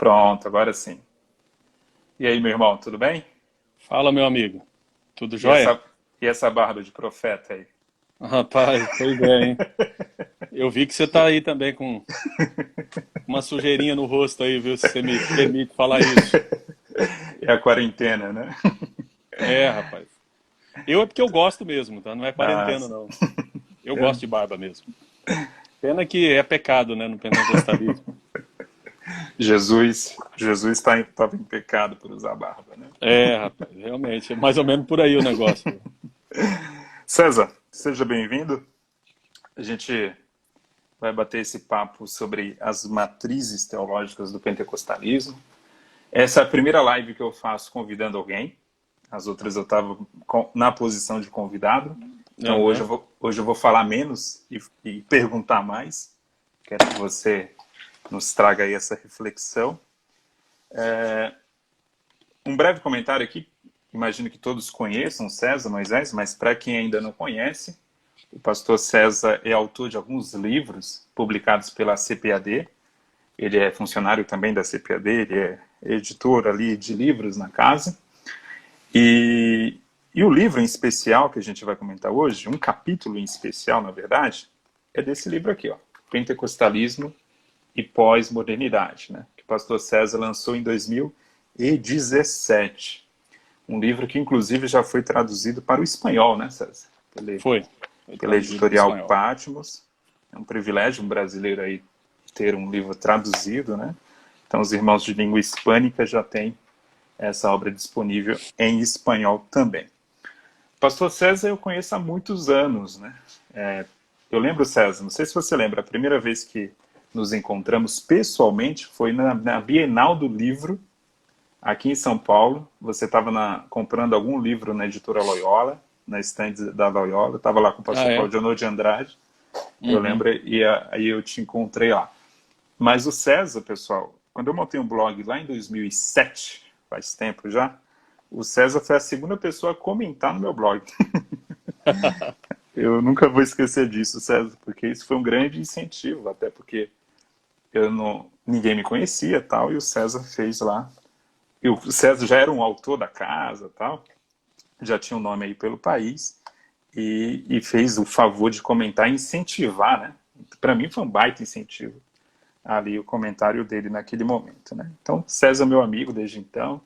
Pronto, agora sim. E aí, meu irmão, tudo bem? Fala, meu amigo. Tudo E jóia? essa, e essa barba de profeta aí? Rapaz, pois é, hein? Eu vi que você tá aí também com uma sujeirinha no rosto aí, viu? Se você me permite falar isso. É a quarentena, né? É, rapaz. Eu é porque eu gosto mesmo, tá? Não é Ah, quarentena, não. Eu eu- gosto de barba mesmo. Pena que é pecado, né, no pentecostalismo. Jesus estava em pecado por usar barba, né? É, rapaz, realmente. É mais ou menos por aí o negócio. César, seja bem-vindo. A gente vai bater esse papo sobre as matrizes teológicas do pentecostalismo. Essa é a primeira live que eu faço convidando alguém. As outras eu estava na posição de convidado. Então Aham. hoje eu vou falar menos e perguntar mais. Quero que você nos traga aí essa reflexão. Um breve comentário aqui. Imagino que todos conheçam César Moisés, mas para quem ainda não conhece, o pastor César é autor de alguns livros publicados pela CPAD. Ele é funcionário também da CPAD, ele é editor ali de livros na casa. E, e o livro em especial que a gente vai comentar hoje, um capítulo em especial, na verdade, é desse livro aqui, ó, Pentecostalismo e Pós-Modernidade, né, que o pastor César lançou em 2017. Um livro que, inclusive, já foi traduzido para o espanhol, né, César? Foi. Foi Pela traduzido para o editorial espanhol. Patmos. É um privilégio um brasileiro aí ter um livro traduzido, né? Então, os irmãos de língua hispânica já têm essa obra disponível em espanhol também. Pastor César eu conheço há muitos anos, né? Eu lembro, César, não sei se você lembra, a primeira vez que nos encontramos pessoalmente foi na Bienal do Livro, aqui em São Paulo. Você estava comprando algum livro na editora Loyola, na estande da Loyola. Estava lá com o Ah, pastor é? Claudio de Andrade, eu Uhum. lembro, e aí eu te encontrei lá. Mas o César, pessoal, quando eu montei um blog lá em 2007, faz tempo já, o César foi a segunda pessoa a comentar no meu blog. Eu nunca vou esquecer disso, César, porque isso foi um grande incentivo, até porque ninguém me conhecia tal, e o César fez lá. E o César já era um autor da casa tal, já tinha um nome aí pelo país, e fez o favor de comentar e incentivar, né? Para mim foi um baita incentivo ali o comentário dele naquele momento, né? Então, César é meu amigo desde então,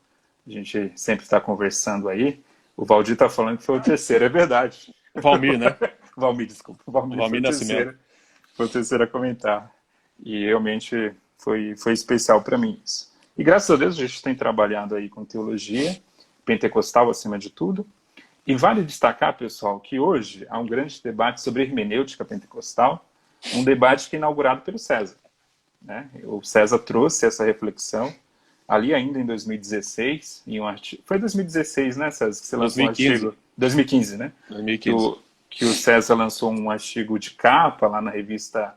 a gente sempre está conversando aí. O Valdir está falando que foi o terceiro, é verdade. Valmir, né? Valmir, desculpa. O Valmir Valmir Nascimento. foi o terceiro a comentar. E realmente foi especial para mim isso. E graças a Deus a gente tem trabalhado aí com teologia, pentecostal acima de tudo. E vale destacar, pessoal, que hoje há um grande debate sobre hermenêutica pentecostal, um debate que é inaugurado pelo César, né? O César trouxe essa reflexão ali ainda em 2016, em um artigo. Foi 2016, né, César, que você lançou um 2015. artigo? 2015, né? Que 2015. o, que o César lançou um artigo de capa lá na revista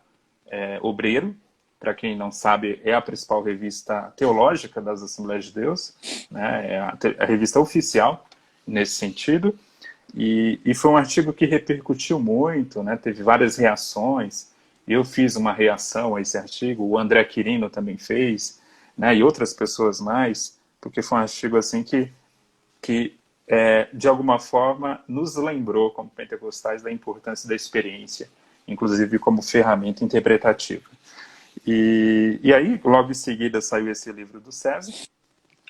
Obreiro. Para quem não sabe, é a principal revista teológica das Assembleias de Deus, né? É a revista oficial nesse sentido. E foi um artigo que repercutiu muito, né? Teve várias reações. Eu fiz uma reação a esse artigo, o André Quirino também fez, né? E outras pessoas mais, porque foi um artigo assim que de alguma forma, nos lembrou, como pentecostais, da importância da experiência, inclusive como ferramenta interpretativa. E aí, logo em seguida, saiu esse livro do César,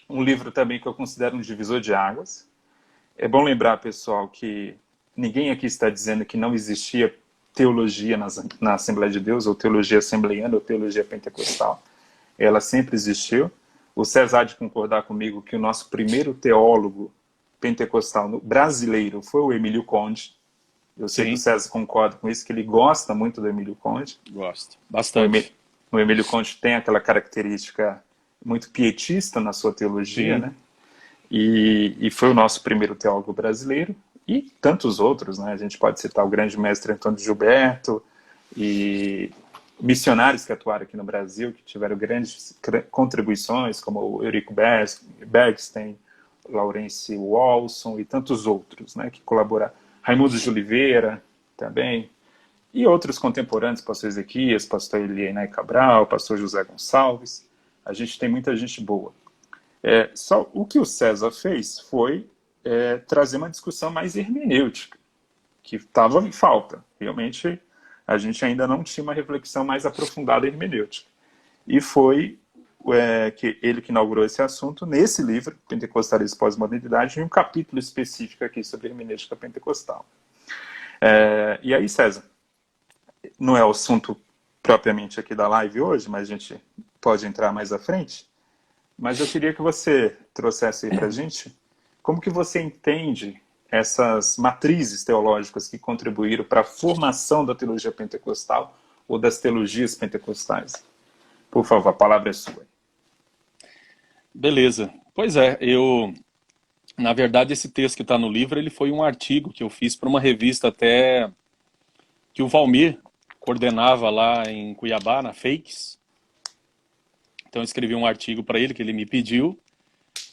um livro também que eu considero um divisor de águas. É bom lembrar, pessoal, que ninguém aqui está dizendo que não existia teologia na Assembleia de Deus, ou teologia assembleiana, ou teologia pentecostal. Ela sempre existiu. O César há de concordar comigo que o nosso primeiro teólogo pentecostal brasileiro foi o Emílio Conde. Eu sei que o Sim, César concorda com isso, que ele gosta muito do Emílio Conde. gosto. O, Emí- Bastante. o Emílio Conde tem aquela característica muito pietista na sua teologia, Sim. né? E foi o nosso primeiro teólogo brasileiro, e tantos outros, né? A gente pode citar o grande mestre Antônio Gilberto, e missionários que atuaram aqui no Brasil, que tiveram grandes contribuições, como o Eurico Bergstein, Laurence Walson e tantos outros, né? Que colaboraram. Raimundo de Oliveira também, e outros contemporâneos, pastor Ezequias, pastor Elienay Cabral, pastor José Gonçalves. a gente tem muita gente boa. Só o que o César fez foi trazer uma discussão mais hermenêutica, que estava em falta. Realmente, a gente ainda não tinha uma reflexão mais aprofundada hermenêutica. E foi que ele que inaugurou esse assunto nesse livro, Pentecostalismo e Pós-Modernidade, em um capítulo específico aqui sobre hermenêutica pentecostal. E aí, César, não é o assunto propriamente aqui da live hoje, mas a gente pode entrar mais à frente. Mas eu queria que você trouxesse aí para a gente como que você entende essas matrizes teológicas que contribuíram para a formação da teologia pentecostal ou das teologias pentecostais. Por favor, a palavra é sua. Beleza. Pois na verdade, esse texto que está no livro, ele foi um artigo que eu fiz para uma revista até que o Valmir coordenava lá em Cuiabá, na Fakes. Então eu escrevi um artigo para ele que ele me pediu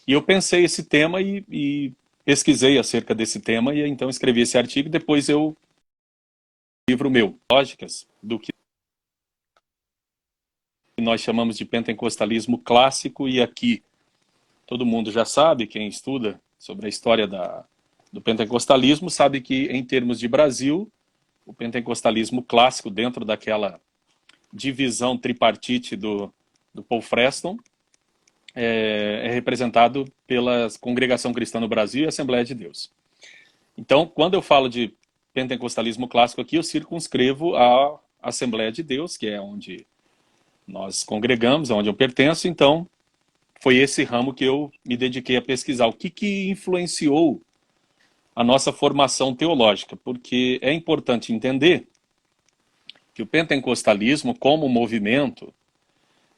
e eu pensei esse tema e pesquisei acerca desse tema e então escrevi esse artigo. Depois livro meu, lógicas do que nós chamamos de pentecostalismo clássico, e aqui todo mundo já sabe, quem estuda sobre a história do pentecostalismo sabe que em termos de Brasil, o pentecostalismo clássico, dentro daquela divisão tripartite do Paul Freston, é representado pela Congregação Cristã no Brasil e a Assembleia de Deus. Então, quando eu falo de pentecostalismo clássico aqui, eu circunscrevo a Assembleia de Deus, que é onde nós congregamos, onde eu pertenço. Então, foi esse ramo que eu me dediquei a pesquisar. O que influenciou a nossa formação teológica? Porque é importante entender que o pentecostalismo, como movimento,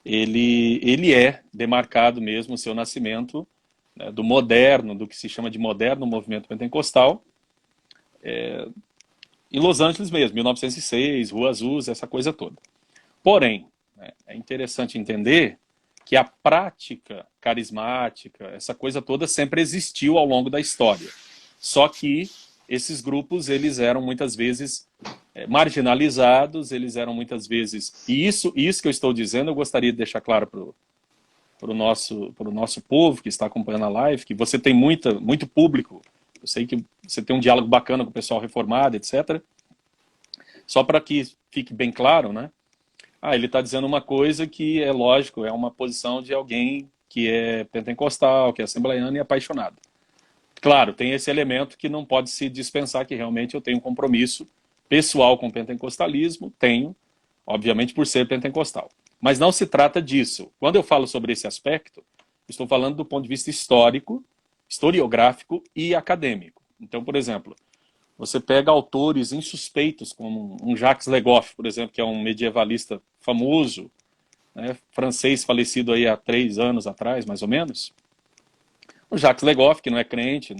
ele é demarcado mesmo o seu nascimento, né, do moderno, do que se chama de moderno movimento pentecostal, em Los Angeles mesmo, 1906, Rua Azusa, essa coisa toda. Porém, é interessante entender que a prática carismática, essa coisa toda sempre existiu ao longo da história. Só que esses grupos, eles eram muitas vezes marginalizados, eles eram muitas vezes... E isso que eu estou dizendo, eu gostaria de deixar claro para o nosso povo que está acompanhando a live, que você tem muito público, eu sei que você tem um diálogo bacana com o pessoal reformado, etc. Só para que fique bem claro, né? Ele está dizendo uma coisa que é lógico, é uma posição de alguém que é pentecostal, que é assembleiano e apaixonado. Claro, tem esse elemento que não pode se dispensar, que realmente eu tenho um compromisso pessoal com o pentecostalismo, tenho, obviamente por ser pentecostal. Mas não se trata disso. Quando eu falo sobre esse aspecto, estou falando do ponto de vista histórico, historiográfico e acadêmico. Então, por exemplo, você pega autores insuspeitos, como um Jacques Le Goff, por exemplo, que é um medievalista famoso, né, francês, falecido aí há 3 anos atrás, mais ou menos. O Jacques Le Goff, que não é crente,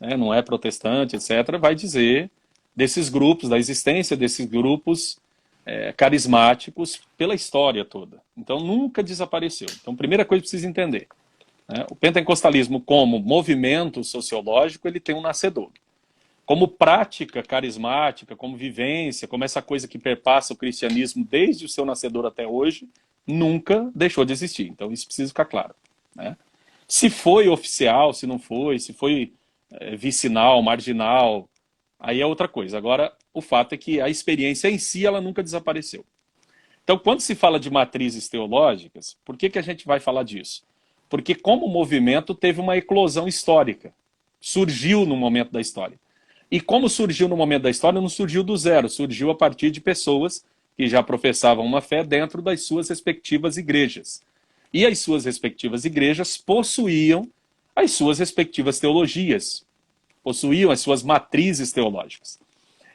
não é protestante, etc., vai dizer desses grupos, da existência desses grupos carismáticos pela história toda. Então, nunca desapareceu. Então, primeira coisa que precisa entender, né, o pentecostalismo como movimento sociológico, ele tem um nascedor. Como prática carismática, como vivência, como essa coisa que perpassa o cristianismo desde o seu nascedor até hoje, nunca deixou de existir. Então isso precisa ficar claro, né? Se foi oficial, se não foi, se foi vicinal, marginal, aí é outra coisa. Agora, o fato é que a experiência em si, ela nunca desapareceu. Então, quando se fala de matrizes teológicas, por que a gente vai falar disso? Porque como movimento teve uma eclosão histórica, surgiu no momento da história. E como surgiu no momento da história, não surgiu do zero, surgiu a partir de pessoas que já professavam uma fé dentro das suas respectivas igrejas. E as suas respectivas igrejas possuíam as suas respectivas teologias, possuíam as suas matrizes teológicas.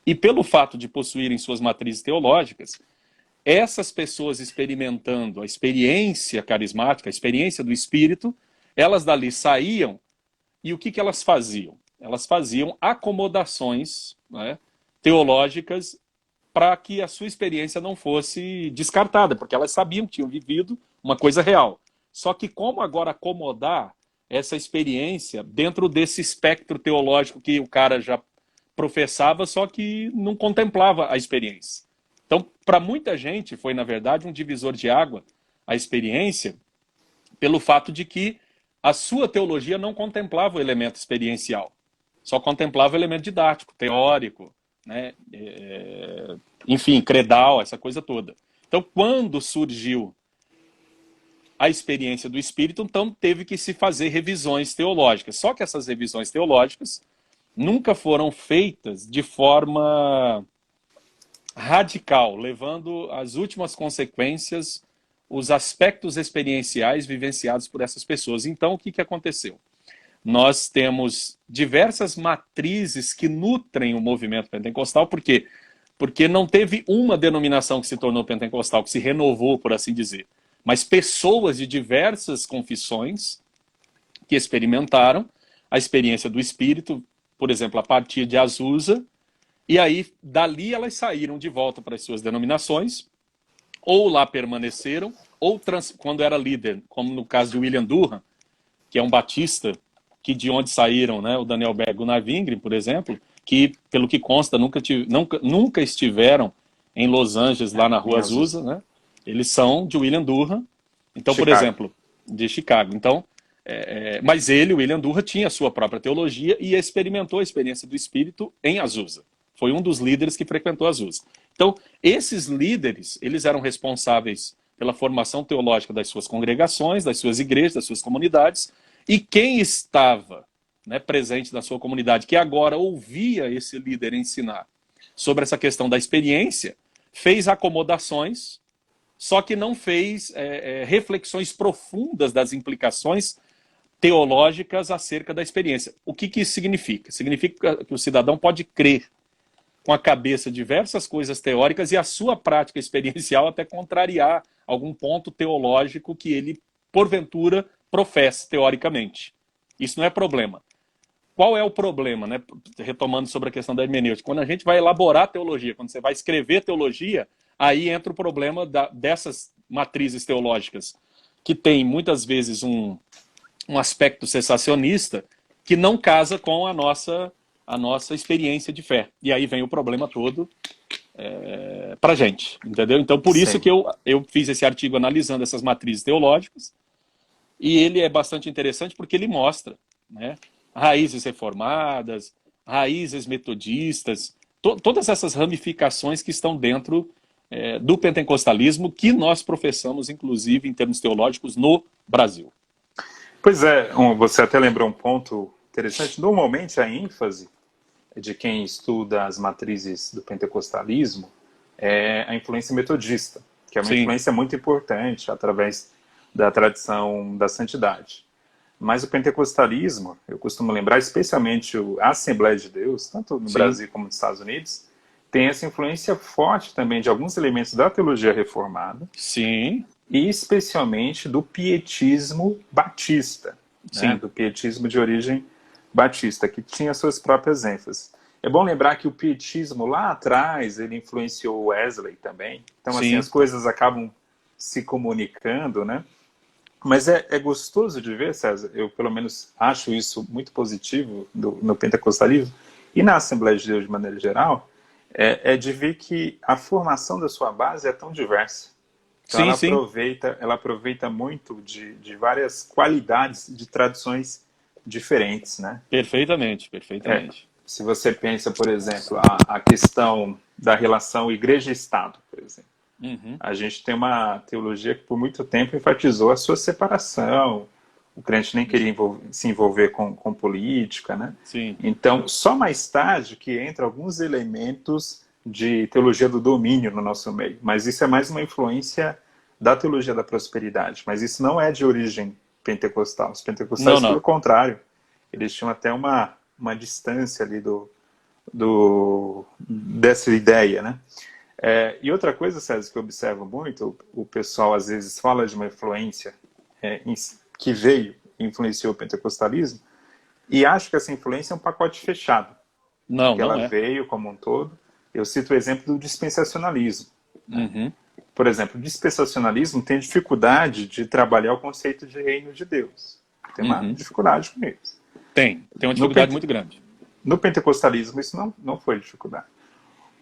E pelo fato de possuírem suas matrizes teológicas, essas pessoas experimentando a experiência carismática, a experiência do Espírito, elas dali saíam e o que elas faziam? Elas faziam acomodações, né, teológicas para que a sua experiência não fosse descartada, porque elas sabiam que tinham vivido uma coisa real. Só que como agora acomodar essa experiência dentro desse espectro teológico que o cara já professava, só que não contemplava a experiência. Então, para muita gente, foi, na verdade, um divisor de água a experiência, pelo fato de que a sua teologia não contemplava o elemento experiencial, só contemplava o elemento didático, teórico, né? Enfim, credal, essa coisa toda. Então, quando surgiu a experiência do Espírito, então teve que se fazer revisões teológicas. Só que essas revisões teológicas nunca foram feitas de forma radical, levando às últimas consequências os aspectos experienciais vivenciados por essas pessoas. Então, o que aconteceu? Nós temos diversas matrizes que nutrem o movimento pentecostal, por quê? Porque não teve uma denominação que se tornou pentecostal, que se renovou, por assim dizer, mas pessoas de diversas confissões que experimentaram a experiência do Espírito, por exemplo, a partir de Azusa, e aí dali elas saíram de volta para as suas denominações, ou lá permaneceram, ou quando era líder, como no caso de William Durham, que é um batista, que de onde saíram, né, o Daniel Berg e o Gunnar Wingren, por exemplo, que, pelo que consta, nunca estiveram em Los Angeles, lá na Rua Azusa, né? Eles são de William Durham, então, Chicago. por exemplo, de Chicago. Então, mas ele, William Durham, tinha a sua própria teologia e experimentou a experiência do Espírito em Azusa. Foi um dos líderes que frequentou Azusa. Então, esses líderes, eles eram responsáveis pela formação teológica das suas congregações, das suas igrejas, das suas comunidades, e quem estava, né, presente na sua comunidade, que agora ouvia esse líder ensinar sobre essa questão da experiência, fez acomodações, só que não fez reflexões profundas das implicações teológicas acerca da experiência. O que isso significa? Significa que o cidadão pode crer com a cabeça diversas coisas teóricas e a sua prática experiencial até contrariar algum ponto teológico que ele, porventura, professe teoricamente. Isso não é problema. Qual é o problema, né? Retomando sobre a questão da hermenêutica, quando a gente vai elaborar teologia, quando você vai escrever teologia, aí entra o problema dessas matrizes teológicas, que tem muitas vezes um aspecto cessacionista que não casa com a nossa experiência de fé. E aí vem o problema todo pra gente, entendeu? Então, por isso que eu fiz esse artigo analisando essas matrizes teológicas, e ele é bastante interessante porque ele mostra, né, raízes reformadas, raízes metodistas, todas essas ramificações que estão dentro do pentecostalismo, que nós professamos, inclusive, em termos teológicos, no Brasil. Pois é, você até lembrou um ponto interessante. Normalmente, a ênfase de quem estuda as matrizes do pentecostalismo é a influência metodista, que é uma influência muito importante através da tradição da santidade. Mas o pentecostalismo, eu costumo lembrar, especialmente a Assembleia de Deus, tanto no Brasil como nos Estados Unidos, tem essa influência forte também de alguns elementos da teologia reformada. Sim. E especialmente do pietismo batista, né? Do pietismo de origem batista, que tinha suas próprias ênfases. É bom lembrar que o pietismo lá atrás, ele influenciou Wesley também. Então, assim, as coisas acabam se comunicando, né? Mas é gostoso de ver, César, eu pelo menos acho isso muito positivo no pentecostalismo e na Assembleia de Deus de maneira geral, de ver que a formação da sua base é tão diversa. Então ela aproveita muito de várias qualidades de tradições diferentes, né? Perfeitamente. Se você pensa, por exemplo, a questão da relação igreja-estado, por exemplo. A gente tem uma teologia que por muito tempo enfatizou a sua separação. O crente nem queria se envolver com política, né? Sim. Então, só mais tarde que entra alguns elementos de teologia do domínio no nosso meio. Mas isso é mais uma influência da teologia da prosperidade. Mas isso não é de origem pentecostal. Os pentecostais, pelo contrário, eles tinham até uma distância ali dessa ideia, né? E outra coisa, César, que eu observo muito, o pessoal às vezes fala de uma influência que veio e influenciou o pentecostalismo, e acho que essa influência é um pacote fechado. Não, que ela veio como um todo. Eu cito o exemplo do dispensacionalismo. Por exemplo, o dispensacionalismo tem dificuldade de trabalhar o conceito de reino de Deus. Tem uma dificuldade com isso. Tem uma dificuldade muito grande. No pentecostalismo isso não foi dificuldade.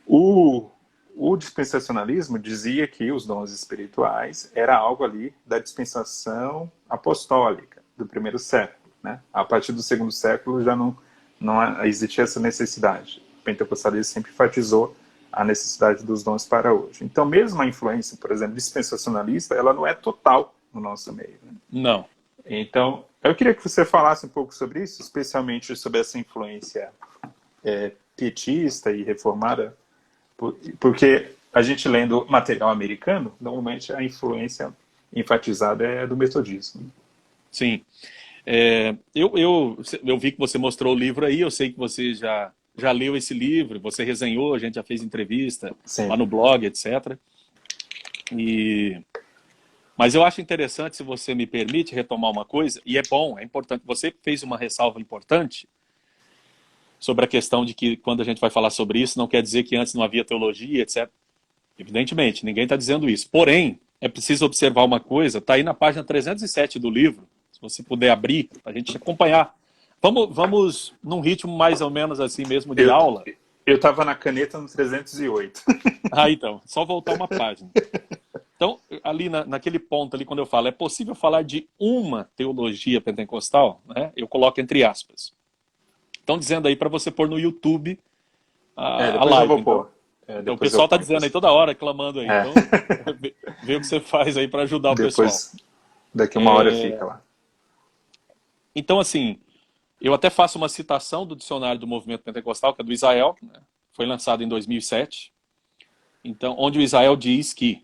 O o dispensacionalismo dizia que os dons espirituais era algo ali da dispensação apostólica do primeiro século, né? A partir do segundo século já não existia essa necessidade. O pentecostalismo sempre enfatizou a necessidade dos dons para hoje. Então, mesmo a influência, por exemplo, dispensacionalista, ela não é total no nosso meio, né? Não. Então, eu queria que você falasse um pouco sobre isso, especialmente sobre essa influência pietista e reformada, porque a gente lendo material americano, normalmente a influência enfatizada é do metodismo. Sim. Eu vi que você mostrou o livro aí, eu sei que você já leu esse livro, você resenhou, a gente já fez entrevista Sim. lá no blog, etc. Mas eu acho interessante, se você me permite, retomar uma coisa, e é bom, é importante. Você fez uma ressalva importante sobre a questão de que, quando a gente vai falar sobre isso, não quer dizer que antes não havia teologia, etc. Evidentemente, ninguém está dizendo isso. Porém, é preciso observar uma coisa, está aí na página 307 do livro, se você puder abrir, para a gente acompanhar. Vamos num ritmo mais ou menos assim mesmo de aula. Eu estava na caneta no 308. Então, só voltar uma página. Então, ali naquele ponto ali, quando eu falo, é possível falar de uma teologia pentecostal, né? Eu coloco entre aspas. Estão dizendo aí para você pôr no YouTube a live. Eu vou pôr. Então, o pessoal está dizendo aí toda hora, clamando aí. Então, vê o que você faz aí para ajudar o pessoal. Daqui uma hora fica lá. Então, assim, eu até faço uma citação do dicionário do movimento pentecostal, que é do Israel, né? Foi lançado em 2007. Então, onde o Israel diz que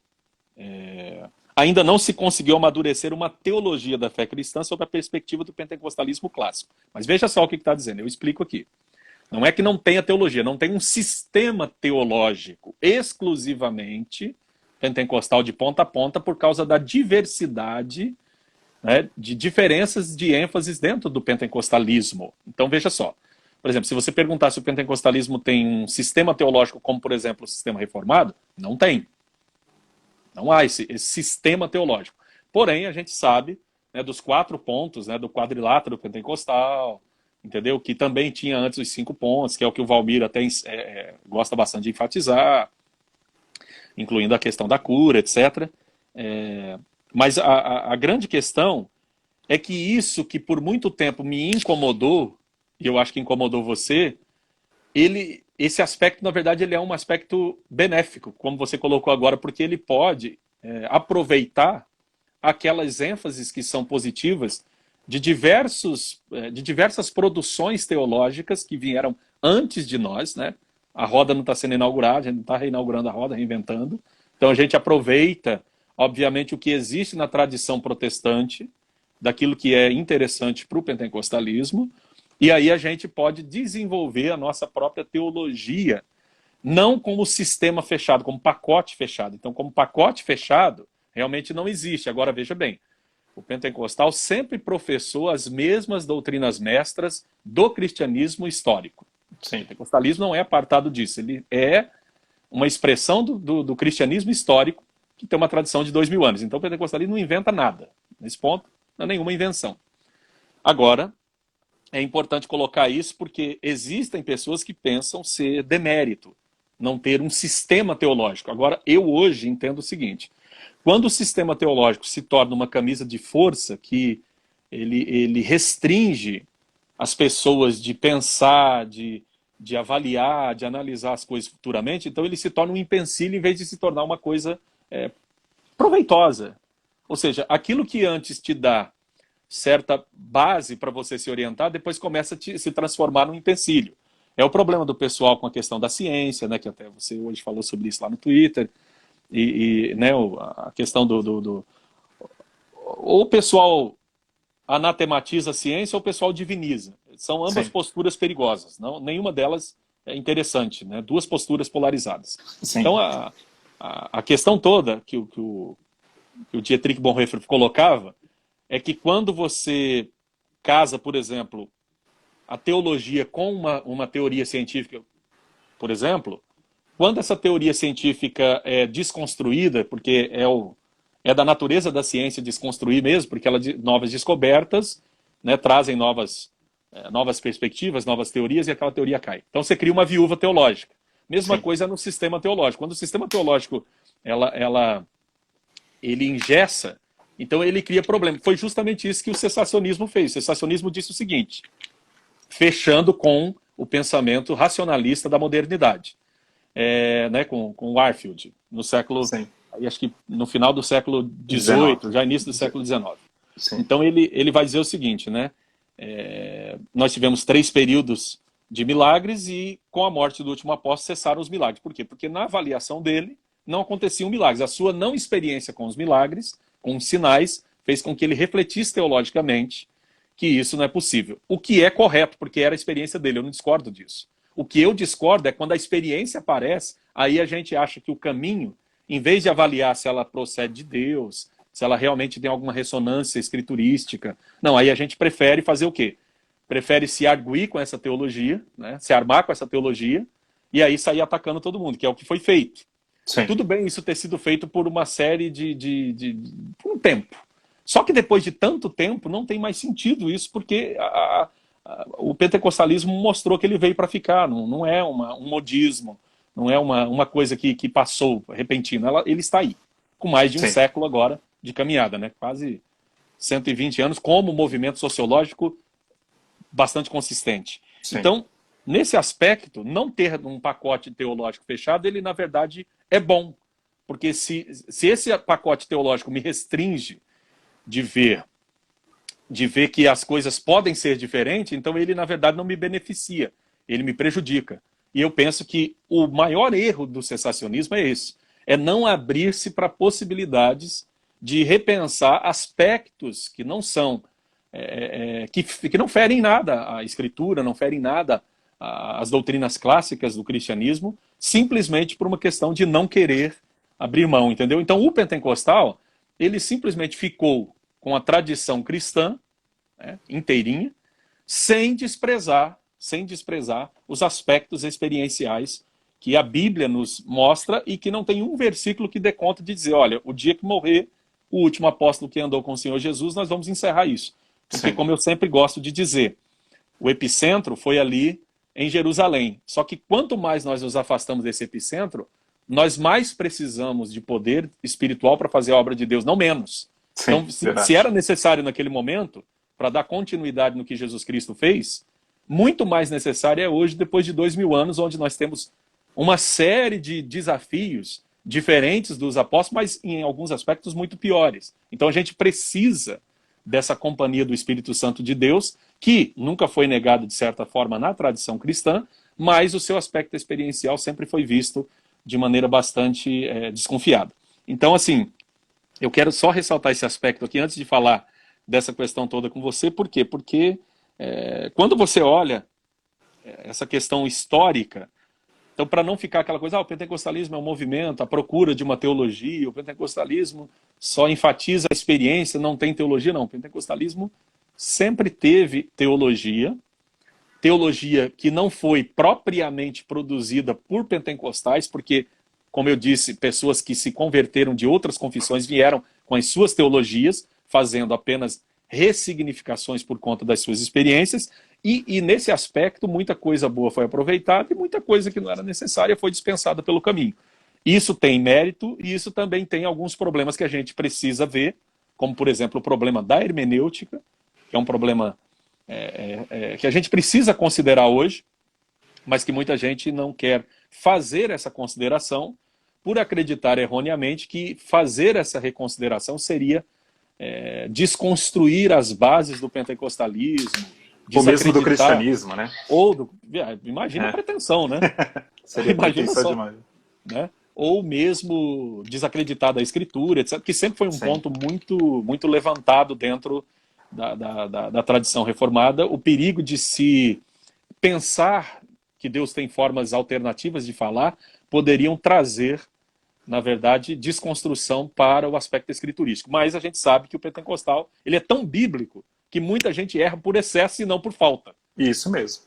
ainda não se conseguiu amadurecer uma teologia da fé cristã sob a perspectiva do pentecostalismo clássico. Mas veja só o que está dizendo, eu explico aqui. Não é que não tenha teologia, não tem um sistema teológico exclusivamente pentecostal de ponta a ponta por causa da diversidade, né, de diferenças de ênfases dentro do pentecostalismo. Então veja só, por exemplo, se você perguntar se o pentecostalismo tem um sistema teológico como, por exemplo, o sistema reformado, não tem. Não há esse sistema teológico. Porém, a gente sabe, né, dos 4 pontos, né, do quadrilátero pentecostal, entendeu? Que também tinha antes os 5 pontos, que é o que o Valmir até gosta bastante de enfatizar, incluindo a questão da cura, etc. Mas a grande questão é que isso que por muito tempo me incomodou, e eu acho que incomodou você, esse aspecto, na verdade, ele é um aspecto benéfico, como você colocou agora, porque ele pode aproveitar aquelas ênfases que são positivas de diversas produções teológicas que vieram antes de nós, né? A roda não está sendo inaugurada, a gente não está reinaugurando a roda, reinventando. Então a gente aproveita, obviamente, o que existe na tradição protestante, daquilo que é interessante para o pentecostalismo, e aí a gente pode desenvolver a nossa própria teologia, não como sistema fechado, como pacote fechado. Então, como pacote fechado, realmente não existe. Agora, veja bem, o pentecostal sempre professou as mesmas doutrinas mestras do cristianismo histórico. Sim. O pentecostalismo não é apartado disso. Ele é uma expressão do cristianismo histórico que tem uma tradição de 2000 anos. Então, o pentecostalismo não inventa nada. Nesse ponto, não é nenhuma invenção. Agora, é importante colocar isso porque existem pessoas que pensam ser demérito, não ter um sistema teológico. Agora, eu hoje entendo o seguinte: quando o sistema teológico se torna uma camisa de força que ele restringe as pessoas de pensar, de avaliar, de analisar as coisas futuramente, então ele se torna um empecilho em vez de se tornar uma coisa proveitosa. Ou seja, aquilo que antes te dá certa base para você se orientar, depois começa a se transformar num empecilho. É o problema do pessoal com a questão da ciência, né, que até você hoje falou sobre isso lá no Twitter, né, a questão ou o pessoal anatematiza a ciência ou o pessoal diviniza. São ambas posturas perigosas. Nenhuma delas é interessante, né? 2 posturas polarizadas. Sim. Então, a questão toda que o Dietrich Bonhoeffer colocava é que quando você casa, por exemplo, a teologia com uma teoria científica, por exemplo, quando essa teoria científica é desconstruída, porque é da natureza da ciência desconstruir mesmo, porque novas descobertas, né, trazem novas perspectivas, novas teorias, e aquela teoria cai. Então você cria uma viúva teológica. Mesma Sim. coisa no sistema teológico. Quando o sistema teológico ele engessa, então ele cria problema. Foi justamente isso que o cessacionismo fez. O cessacionismo disse o seguinte, fechando com o pensamento racionalista da modernidade, né, com Warfield, no século, Sim. acho que no final do século XIX. XVIII, já início do século XIX. Sim. Então ele vai dizer o seguinte, né, nós tivemos 3 períodos de milagres e com a morte do último apóstolo cessaram os milagres. Por quê? Porque na avaliação dele não aconteciam milagres. A sua não experiência com os milagres, com os sinais, fez com que ele refletisse teologicamente que isso não é possível. O que é correto, porque era a experiência dele, eu não discordo disso. O que eu discordo é quando a experiência aparece, aí a gente acha que o caminho, em vez de avaliar se ela procede de Deus, se ela realmente tem alguma ressonância escriturística, não, aí a gente prefere fazer o quê? Prefere se arguir com essa teologia, né, se armar com essa teologia, e aí sair atacando todo mundo, que é o que foi feito. Sim. Tudo bem isso ter sido feito por uma série por um tempo. Só que depois de tanto tempo não tem mais sentido isso, porque o pentecostalismo mostrou que ele veio para ficar, não é um modismo, não é uma coisa que passou repentina, ele está aí, com mais de um Sim. século agora de caminhada, né? Quase 120 anos, como movimento sociológico bastante consistente. Sim. Então, nesse aspecto, não ter um pacote teológico fechado, ele na verdade é bom, porque se esse pacote teológico me restringe de ver que as coisas podem ser diferentes, então ele, na verdade, não me beneficia, ele me prejudica. E eu penso que o maior erro do cessacionismo é esse, é não abrir-se para possibilidades de repensar aspectos que não são, que não ferem nada a Escritura, não ferem nada as doutrinas clássicas do cristianismo, simplesmente por uma questão de não querer abrir mão, entendeu? Então o pentecostal, ele simplesmente ficou com a tradição cristã, né, inteirinha, sem desprezar os aspectos experienciais que a Bíblia nos mostra e que não tem um versículo que dê conta de dizer, olha, o dia que morrer o último apóstolo que andou com o Senhor Jesus, nós vamos encerrar isso. Porque, como eu sempre gosto de dizer, o epicentro foi ali em Jerusalém. Só que quanto mais nós nos afastamos desse epicentro, nós mais precisamos de poder espiritual para fazer a obra de Deus, não menos. Sim, então, se era necessário naquele momento, para dar continuidade no que Jesus Cristo fez, muito mais necessário é hoje, depois de 2000 anos, onde nós temos uma série de desafios diferentes dos apóstolos, mas em alguns aspectos muito piores. Então a gente precisa dessa companhia do Espírito Santo de Deus, que nunca foi negado de certa forma na tradição cristã, mas o seu aspecto experiencial sempre foi visto de maneira bastante desconfiada. Então, assim, eu quero só ressaltar esse aspecto aqui antes de falar dessa questão toda com você. Por quê? Porque quando você olha essa questão histórica, então, para não ficar aquela coisa, o pentecostalismo é um movimento, a procura de uma teologia, o pentecostalismo só enfatiza a experiência, não tem teologia, não. O pentecostalismo sempre teve teologia que não foi propriamente produzida por pentecostais, porque, como eu disse, pessoas que se converteram de outras confissões vieram com as suas teologias, fazendo apenas ressignificações por conta das suas experiências, e nesse aspecto muita coisa boa foi aproveitada e muita coisa que não era necessária foi dispensada pelo caminho. Isso tem mérito e isso também tem alguns problemas que a gente precisa ver, como por exemplo o problema da hermenêutica, que é um problema que a gente precisa considerar hoje, mas que muita gente não quer fazer essa consideração por acreditar erroneamente que fazer essa reconsideração seria desconstruir as bases do pentecostalismo, ou mesmo do cristianismo, né? Ou imagina a pretensão, né? Seria imagina só, demais. Né? Ou mesmo desacreditar da escritura, etc., que sempre foi um ponto muito, muito levantado dentro da tradição reformada, o perigo de se pensar que Deus tem formas alternativas de falar, poderiam trazer, na verdade, desconstrução para o aspecto escriturístico. Mas a gente sabe que o pentecostal ele é tão bíblico que muita gente erra por excesso e não por falta. Isso mesmo.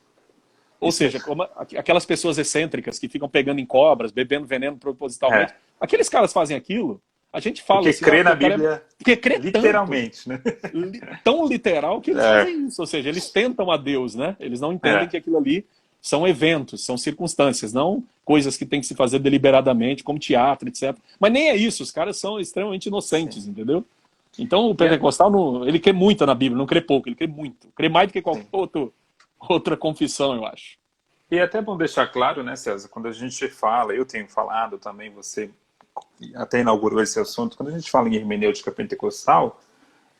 Ou seja, como aquelas pessoas excêntricas que ficam pegando em cobras, bebendo veneno propositalmente, aqueles caras fazem aquilo, a gente fala porque assim... crê na Bíblia porque crê literalmente, tanto, né? Tão literal que eles fazem isso. Ou seja, eles tentam a Deus, né? Eles não entendem que aquilo ali são eventos, são circunstâncias, não coisas que tem que se fazer deliberadamente, como teatro, etc. Mas nem é isso, os caras são extremamente inocentes, Sim. entendeu? Então o pentecostal, não, ele crê muito na Bíblia, não crê pouco, ele crê muito. Crê mais do que qualquer Sim. outra confissão, eu acho. E é até bom deixar claro, né, César, quando a gente fala, eu tenho falado também, você até inaugurou esse assunto, quando a gente fala em hermenêutica pentecostal,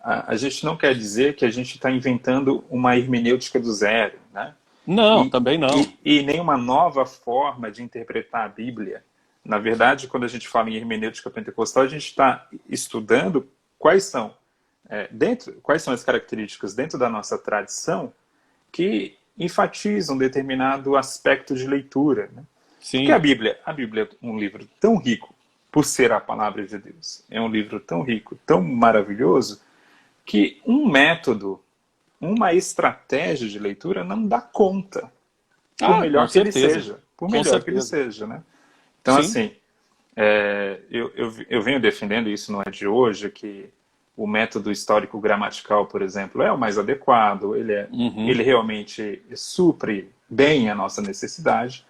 a gente não quer dizer que a gente está inventando uma hermenêutica do zero, né? Não, também não. E nenhuma nova forma de interpretar a Bíblia. Na verdade, quando a gente fala em hermenêutica pentecostal, a gente está estudando quais são, quais são as características dentro da nossa tradição que enfatizam um determinado aspecto de leitura. Né? Porque Sim. a Bíblia é um livro tão rico, por ser a palavra de Deus, é um livro tão rico, tão maravilhoso, que um método, uma estratégia de leitura não dá conta, por Ah, com melhor que ele certeza. seja. Por Com melhor que ele certeza. seja, né? Então, Sim. assim, eu venho defendendo isso, não é de hoje, que o método histórico-gramatical, por exemplo, é o mais adequado, Uhum. ele realmente supre bem a nossa necessidade,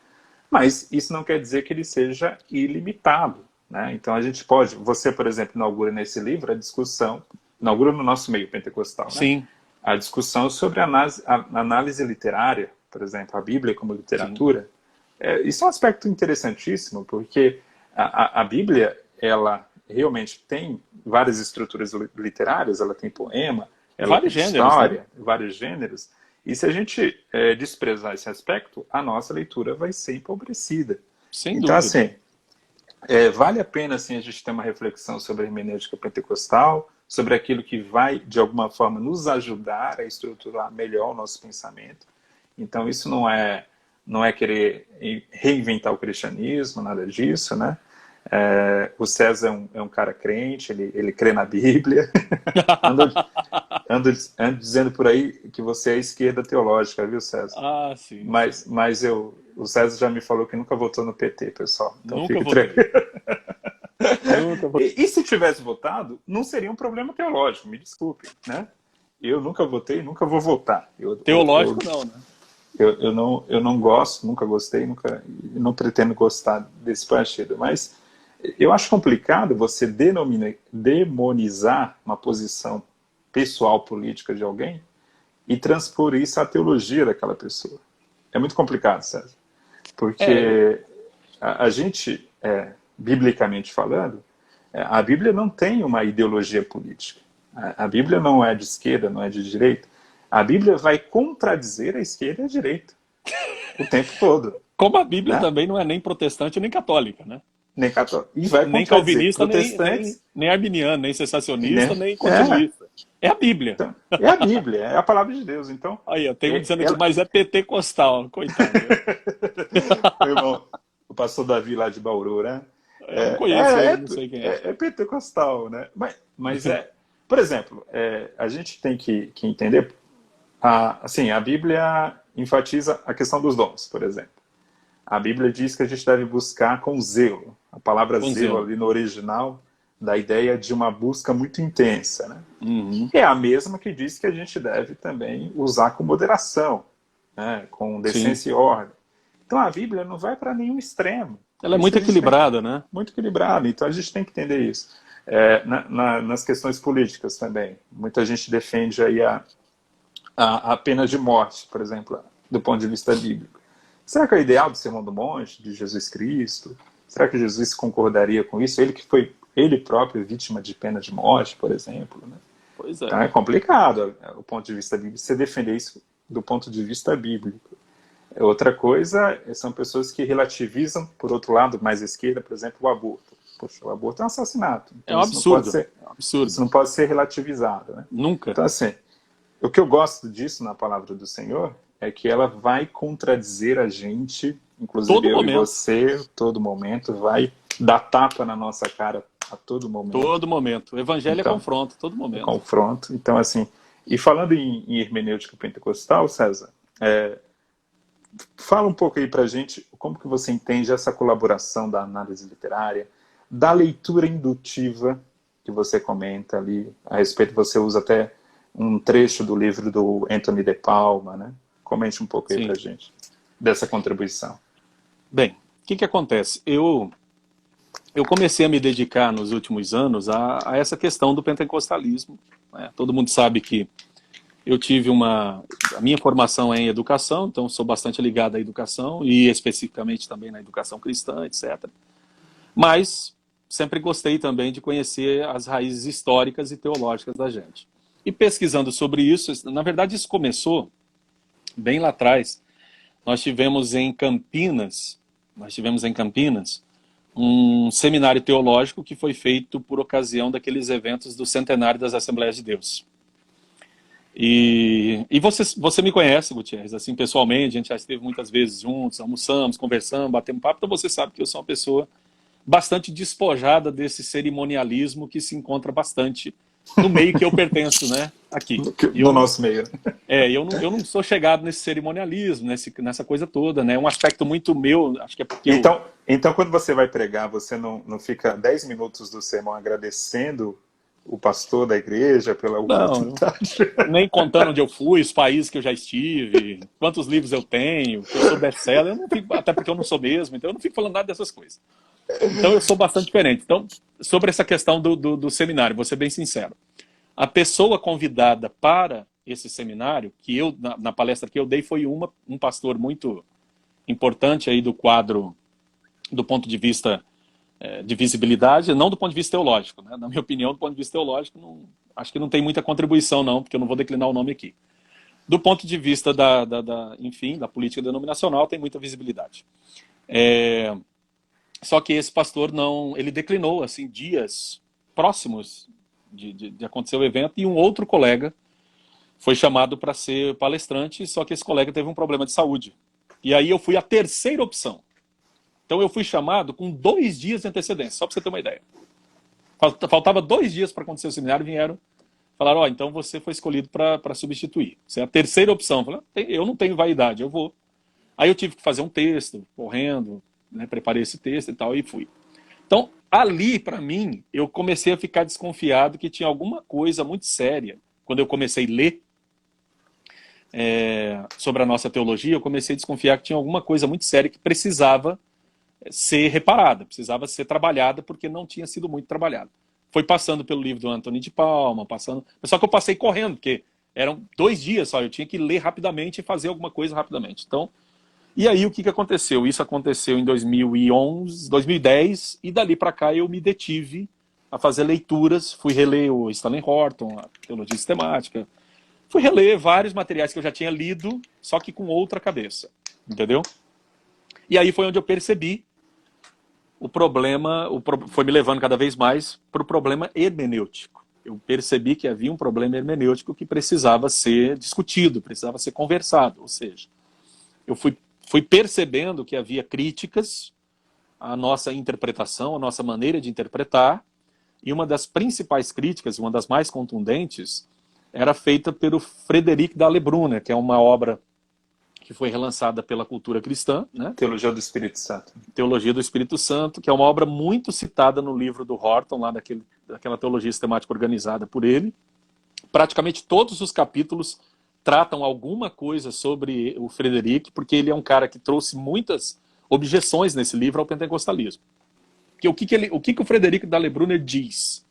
mas isso não quer dizer que ele seja ilimitado. Né? Então a gente pode, você, por exemplo, inaugura nesse livro a discussão, inaugura no nosso meio pentecostal, né? Sim, A discussão sobre a análise literária, por exemplo, a Bíblia como sim. literatura. Isso é um aspecto interessantíssimo, porque a Bíblia, ela realmente tem várias estruturas literárias, ela tem poema, ela Vários tem gêneros, né? história, vários gêneros, e se a gente desprezar esse aspecto, a nossa leitura vai ser empobrecida. Sem Então, dúvida. assim, vale a pena assim, a gente ter uma reflexão sobre a hermenêutica pentecostal, sobre aquilo que vai, de alguma forma, nos ajudar a estruturar melhor o nosso pensamento. Então, isso não é querer reinventar o cristianismo, nada disso, né? O César é um cara crente, ele crê na Bíblia. ando, ando dizendo por aí que você é esquerda teológica, viu, César? Ah, sim, sim. Mas o César já me falou que nunca votou no PT, pessoal. Então Nunca fique votei. tranquilo. Nunca votei. E se tivesse votado, não seria um problema teológico, me desculpe, né? Eu nunca votei, nunca vou votar. Teológico não, né? Eu não gosto, nunca gostei, nunca, não pretendo gostar desse partido. Mas eu acho complicado você demonizar uma posição pessoal política de alguém e transpor isso à teologia daquela pessoa. É muito complicado, César. Eu... Porque a gente, biblicamente falando, a Bíblia não tem uma ideologia política. A Bíblia não é de esquerda, não é de direita. A Bíblia vai contradizer a esquerda e a direita o tempo todo. Como a Bíblia Né? também não é nem protestante nem católica, né? Nem católico. E vai Nem contradizer calvinista, nem, protestantes. nem arminiano, nem cessacionista, Né? nem continuista. É a Bíblia. Então, é a Bíblia, é a palavra de Deus. Então, Aí, ó, tem um dizendo aqui, ela... mas é pentecostal, coitado. Meu irmão, o pastor Davi lá de Bauru, né? Eu não conheço ele, não sei quem é. É pentecostal, né? Mas por exemplo, a gente tem que entender, assim, a Bíblia enfatiza a questão dos dons, por exemplo. A Bíblia diz que a gente deve buscar com zelo. A palavra Com zelo zelo. ali no original dá a ideia de uma busca muito intensa, né? Uhum. É a mesma que diz que a gente deve também usar com moderação, né? Com Sim. decência e ordem. Então a Bíblia não vai para nenhum extremo. Ela é Isso muito a gente tem que... equilibrada, né? Muito equilibrada. Então a gente tem que entender isso. Nas questões políticas também. Muita gente defende aí a pena de morte, por exemplo, do ponto de vista bíblico. Será que é o ideal do Sermão do Monte, de Jesus Cristo? Será que Jesus concordaria com isso? Ele que foi ele próprio vítima de pena de morte, por exemplo. Né? Pois Então é. é complicado, o ponto de vista bíblico, você defender isso do ponto de vista bíblico. Outra coisa são pessoas que relativizam, por outro lado, mais à esquerda, por exemplo, o aborto. Poxa, o aborto é um assassinato. É Então um isso não pode absurdo. ser, É um absurdo. isso não pode ser relativizado. Né? Nunca. Então, assim, o que eu gosto disso na palavra do Senhor é que ela vai contradizer a gente, inclusive Todo eu momento. e você, todo momento, vai dar tapa na nossa cara a todo momento. Todo momento. O evangelho Então, é confronto, todo momento. Confronto. Então, assim, e falando em hermenêutica pentecostal, César, fala um pouco aí pra gente como que você entende essa colaboração da análise literária, da leitura indutiva que você comenta ali, a respeito, você usa até um trecho do livro do Anthony de Palma, né? Comente um pouco aí Sim. pra gente dessa contribuição. Bem, que acontece? Eu comecei a me dedicar nos últimos anos a essa questão do pentecostalismo, né? Todo mundo sabe que eu tive a minha formação é em educação, então sou bastante ligado à educação e especificamente também na educação cristã, etc. Mas sempre gostei também de conhecer as raízes históricas e teológicas da gente. E pesquisando sobre isso, na verdade isso começou bem lá atrás. Nós tivemos em Campinas um seminário teológico que foi feito por ocasião daqueles eventos do centenário das Assembleias de Deus. E você me conhece, Gutierrez, assim, pessoalmente, a gente já esteve muitas vezes juntos, almoçamos, conversamos, batemos papo, então você sabe que eu sou uma pessoa bastante despojada desse cerimonialismo que se encontra bastante no meio que eu pertenço, né, aqui. No nosso meio. Eu não sou chegado nesse cerimonialismo, nessa coisa toda, né, é um aspecto muito meu, acho que é porque Então quando você vai pregar, você não fica 10 minutos do sermão agradecendo o pastor da igreja pela oportunidade? Nem contando onde eu fui, os países que eu já estive, quantos livros eu tenho, que eu sou best-seller, eu não fico, até porque eu não sou mesmo, então eu não fico falando nada dessas coisas. Então eu sou bastante diferente. Então, sobre essa questão do seminário, vou ser bem sincero. A pessoa convidada para esse seminário, que eu, na palestra que eu dei, foi um pastor muito importante aí do quadro, do ponto de vista de visibilidade, não do ponto de vista teológico, né? Na minha opinião, do ponto de vista teológico, acho que não tem muita contribuição, não, porque eu não vou declinar o nome aqui. Do ponto de vista enfim, da política denominacional, tem muita visibilidade. Só que esse pastor ele declinou, assim, dias próximos de acontecer o evento, e um outro colega foi chamado para ser palestrante, só que esse colega teve um problema de saúde. E aí eu fui a terceira opção. Então eu fui chamado com 2 dias de antecedência, só para você ter uma ideia. Faltava 2 dias para acontecer o seminário, vieram, falaram, então você foi escolhido para substituir. Você é a terceira opção. Eu falei, eu não tenho vaidade, eu vou. Aí eu tive que fazer um texto, correndo, né, preparei esse texto e tal, e fui. Então, ali, para mim, eu comecei a ficar desconfiado que tinha alguma coisa muito séria. Quando eu comecei a ler sobre a nossa teologia, eu comecei a desconfiar que tinha alguma coisa muito séria que precisava ser reparada, precisava ser trabalhada, porque não tinha sido muito trabalhada. Foi passando pelo livro do Antônio de Palma, só que eu passei correndo, porque eram 2 dias só, eu tinha que ler rapidamente e fazer alguma coisa rapidamente. Então, e aí o que aconteceu? Isso aconteceu em 2011, 2010, e dali para cá eu me detive a fazer leituras, fui reler o Stanley Horton, a Teologia Sistemática, fui reler vários materiais que eu já tinha lido, só que com outra cabeça, entendeu? E aí foi onde eu percebi o problema, foi me levando cada vez mais para o problema hermenêutico. Eu percebi que havia um problema hermenêutico que precisava ser discutido, precisava ser conversado. Ou seja, eu fui percebendo que havia críticas à nossa interpretação, à nossa maneira de interpretar, e uma das principais críticas, uma das mais contundentes, era feita pelo Frederic Dallebruner, que é uma obra que foi relançada pela cultura cristã, né? Teologia do Espírito Santo. Teologia do Espírito Santo, que é uma obra muito citada no livro do Horton, lá daquela teologia sistemática organizada por ele. Praticamente todos os capítulos tratam alguma coisa sobre o Frederic, porque ele é um cara que trouxe muitas objeções nesse livro ao pentecostalismo. O que o Frederic Dallebruner diz?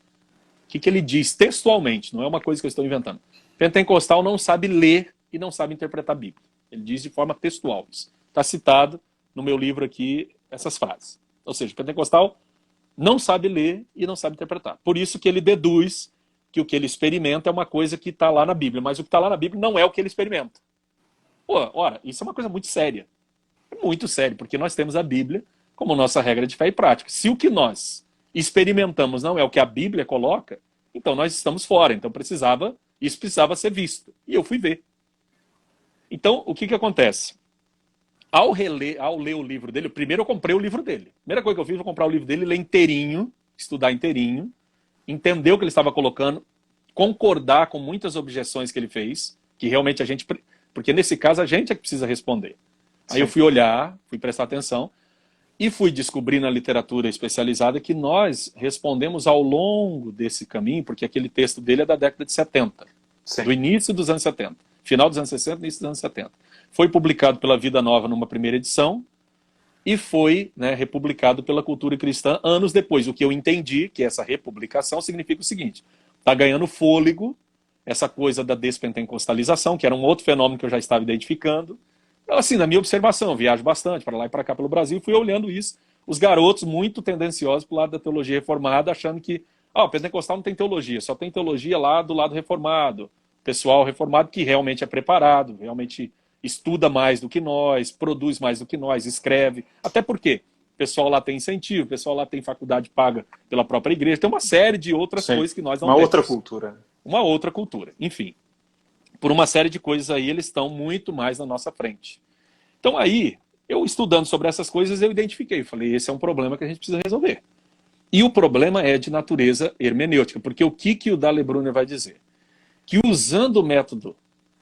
O que ele diz textualmente, não é uma coisa que eu estou inventando. Pentecostal não sabe ler e não sabe interpretar a Bíblia. Ele diz de forma textual. Está citado no meu livro aqui essas frases. Ou seja, o pentecostal não sabe ler e não sabe interpretar. Por isso que ele deduz que o que ele experimenta é uma coisa que está lá na Bíblia. Mas o que está lá na Bíblia não é o que ele experimenta. Ora, isso é uma coisa muito séria. É muito sério, porque nós temos a Bíblia como nossa regra de fé e prática. Se o que nós experimentamos não é o que a Bíblia coloca, então nós estamos fora. Então isso precisava ser visto. E eu fui ver. Então, o que acontece? Ao ler o livro dele, primeiro eu comprei o livro dele. A primeira coisa que eu fiz foi comprar o livro dele, ler inteirinho, estudar inteirinho, entender o que ele estava colocando, concordar com muitas objeções que ele fez, que realmente porque nesse caso a gente é que precisa responder. Aí Sim. Eu fui olhar, fui prestar atenção, e fui descobrir na literatura especializada que nós respondemos ao longo desse caminho, porque aquele texto dele é da década de 70, Sim. Do início dos anos 70. Final dos anos 60, início dos anos 70. Foi publicado pela Vida Nova numa primeira edição, e foi, né, republicado pela Cultura Cristã anos depois. O que eu entendi que essa republicação significa o seguinte: está ganhando fôlego essa coisa da despentecostalização, que era um outro fenômeno que eu já estava identificando. Então, assim, na minha observação, eu viajo bastante para lá e para cá pelo Brasil, fui olhando isso, os garotos muito tendenciosos para o lado da teologia reformada, achando que o pentecostal não tem teologia, só tem teologia lá do lado reformado. Pessoal reformado que realmente é preparado, realmente estuda mais do que nós, produz mais do que nós, escreve. Até porque o pessoal lá tem incentivo, o pessoal lá tem faculdade paga pela própria igreja, tem uma série de outras Sim. coisas que nós não Uma temos. outra cultura. Uma outra cultura. Enfim, por uma série de coisas aí, eles estão muito mais na nossa frente. Então aí, eu estudando sobre essas coisas, eu identifiquei, falei, esse é um problema que a gente precisa resolver. E o problema é de natureza hermenêutica, porque o que o Dalle Brunner vai dizer? Que usando o método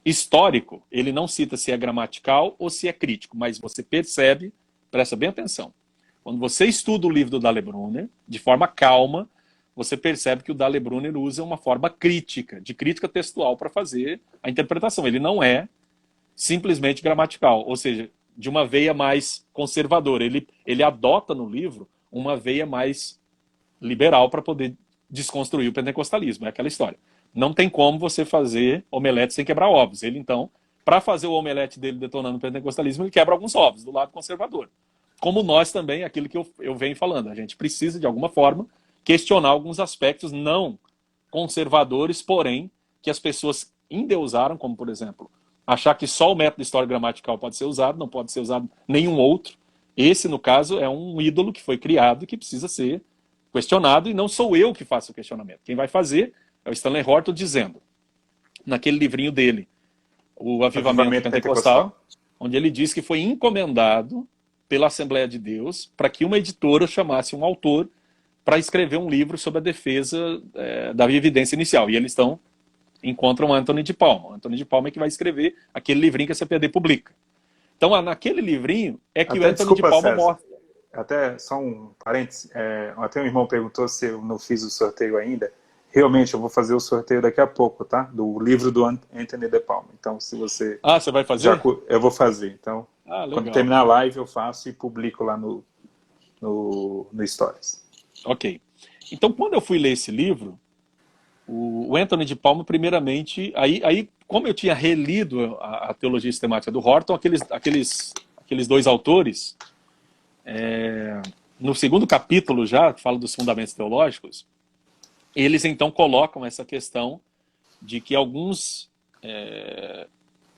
histórico, ele não cita se é gramatical ou se é crítico, mas você percebe, presta bem atenção, quando você estuda o livro do Dalle Brunner, de forma calma, você percebe que o Dalle Brunner usa uma forma crítica, de crítica textual para fazer a interpretação. Ele não é simplesmente gramatical, ou seja, de uma veia mais conservadora. Ele adota no livro uma veia mais liberal para poder desconstruir o pentecostalismo. É aquela história. Não tem como você fazer omelete sem quebrar ovos. Ele, então, para fazer o omelete dele detonando o pentecostalismo, ele quebra alguns ovos do lado conservador. Como nós também, aquilo que eu venho falando, a gente precisa, de alguma forma, questionar alguns aspectos não conservadores, porém, que as pessoas endeusaram, como, por exemplo, achar que só o método histórico-gramatical pode ser usado, não pode ser usado nenhum outro. Esse, no caso, é um ídolo que foi criado e que precisa ser questionado, e não sou eu que faço o questionamento. Quem vai fazer é o Stanley Horton dizendo, naquele livrinho dele, O Avivamento Pentecostal, onde ele diz que foi encomendado pela Assembleia de Deus para que uma editora chamasse um autor para escrever um livro sobre a defesa da evidência inicial. E eles encontram Anthony de Palma. Anthony de Palma é que vai escrever aquele livrinho que a CPD publica. Então, naquele livrinho é que o Anthony de Palma mostra. Até só um parênteses, até um irmão perguntou se eu não fiz o sorteio ainda. Realmente, eu vou fazer o sorteio daqui a pouco, tá? Do livro do Anthony de Palma. Então, se você... você vai fazer? Eu vou fazer. Então, quando terminar a live, eu faço e publico lá no Stories. Ok. Então, quando eu fui ler esse livro, o Anthony de Palma, primeiramente, aí como eu tinha relido a teologia sistemática do Horton, aqueles dois autores, no segundo capítulo já, que fala dos fundamentos teológicos, eles então colocam essa questão de que alguns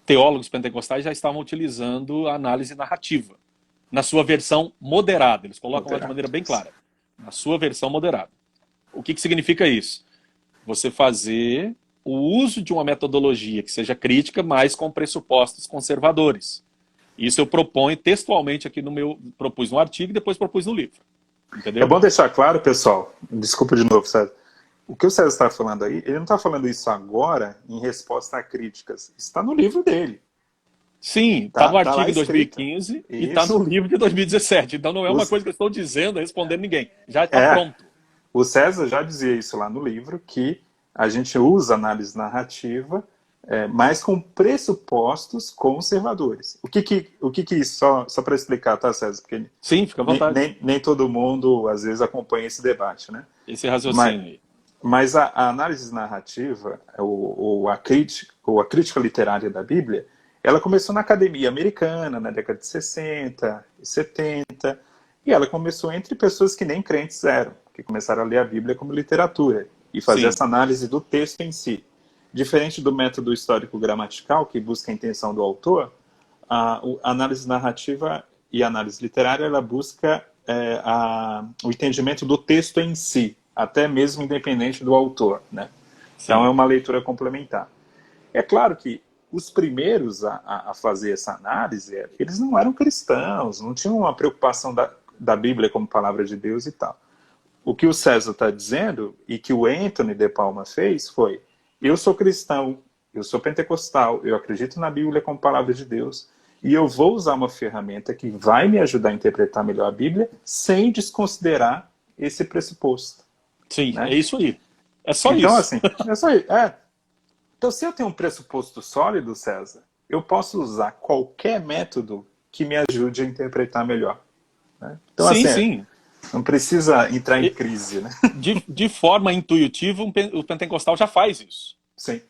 teólogos pentecostais já estavam utilizando a análise narrativa, na sua versão moderada. Eles colocam lá de maneira bem clara. Na sua versão moderada. O que significa isso? Você fazer o uso de uma metodologia que seja crítica, mas com pressupostos conservadores. Isso eu proponho textualmente aqui propus no artigo e depois propus no livro. Entendeu? É bom deixar claro, pessoal, desculpa de novo, César. O que o César está falando aí, ele não está falando isso agora em resposta a críticas. Está no livro dele. Sim, está no artigo de 2015 e está no livro de 2017. Então não é uma coisa que eu estou dizendo, respondendo ninguém. Já está pronto. O César já dizia isso lá no livro, que a gente usa análise narrativa, mas com pressupostos conservadores. O que isso, só para explicar, tá, César? Porque sim, fica à vontade. Nem todo mundo, às vezes, acompanha esse debate, né? Esse raciocínio aí. Mas a análise narrativa, ou a crítica literária da Bíblia, ela começou na academia americana, na década de 60 e 70, e ela começou entre pessoas que nem crentes eram, que começaram a ler a Bíblia como literatura, e fazer essa análise do texto em si. Diferente do método histórico-gramatical, que busca a intenção do autor, a análise narrativa e a análise literária, ela busca o entendimento do texto em si, até mesmo independente do autor, né? Então é uma leitura complementar. É claro que os primeiros a fazer essa análise, eles não eram cristãos, não tinham uma preocupação da Bíblia como palavra de Deus e tal. O que o César está dizendo, e que o Anthony de Palma fez, foi: eu sou cristão, eu sou pentecostal, eu acredito na Bíblia como palavra de Deus, e eu vou usar uma ferramenta que vai me ajudar a interpretar melhor a Bíblia, sem desconsiderar esse pressuposto. Sim, né? É isso aí. É só então, isso. Assim, é só isso. Então, se eu tenho um pressuposto sólido, César, eu posso usar qualquer método que me ajude a interpretar melhor. né? Então, Sim, assim, sim. não precisa entrar em crise, né? De forma intuitiva, o pentecostal já faz isso. Sim.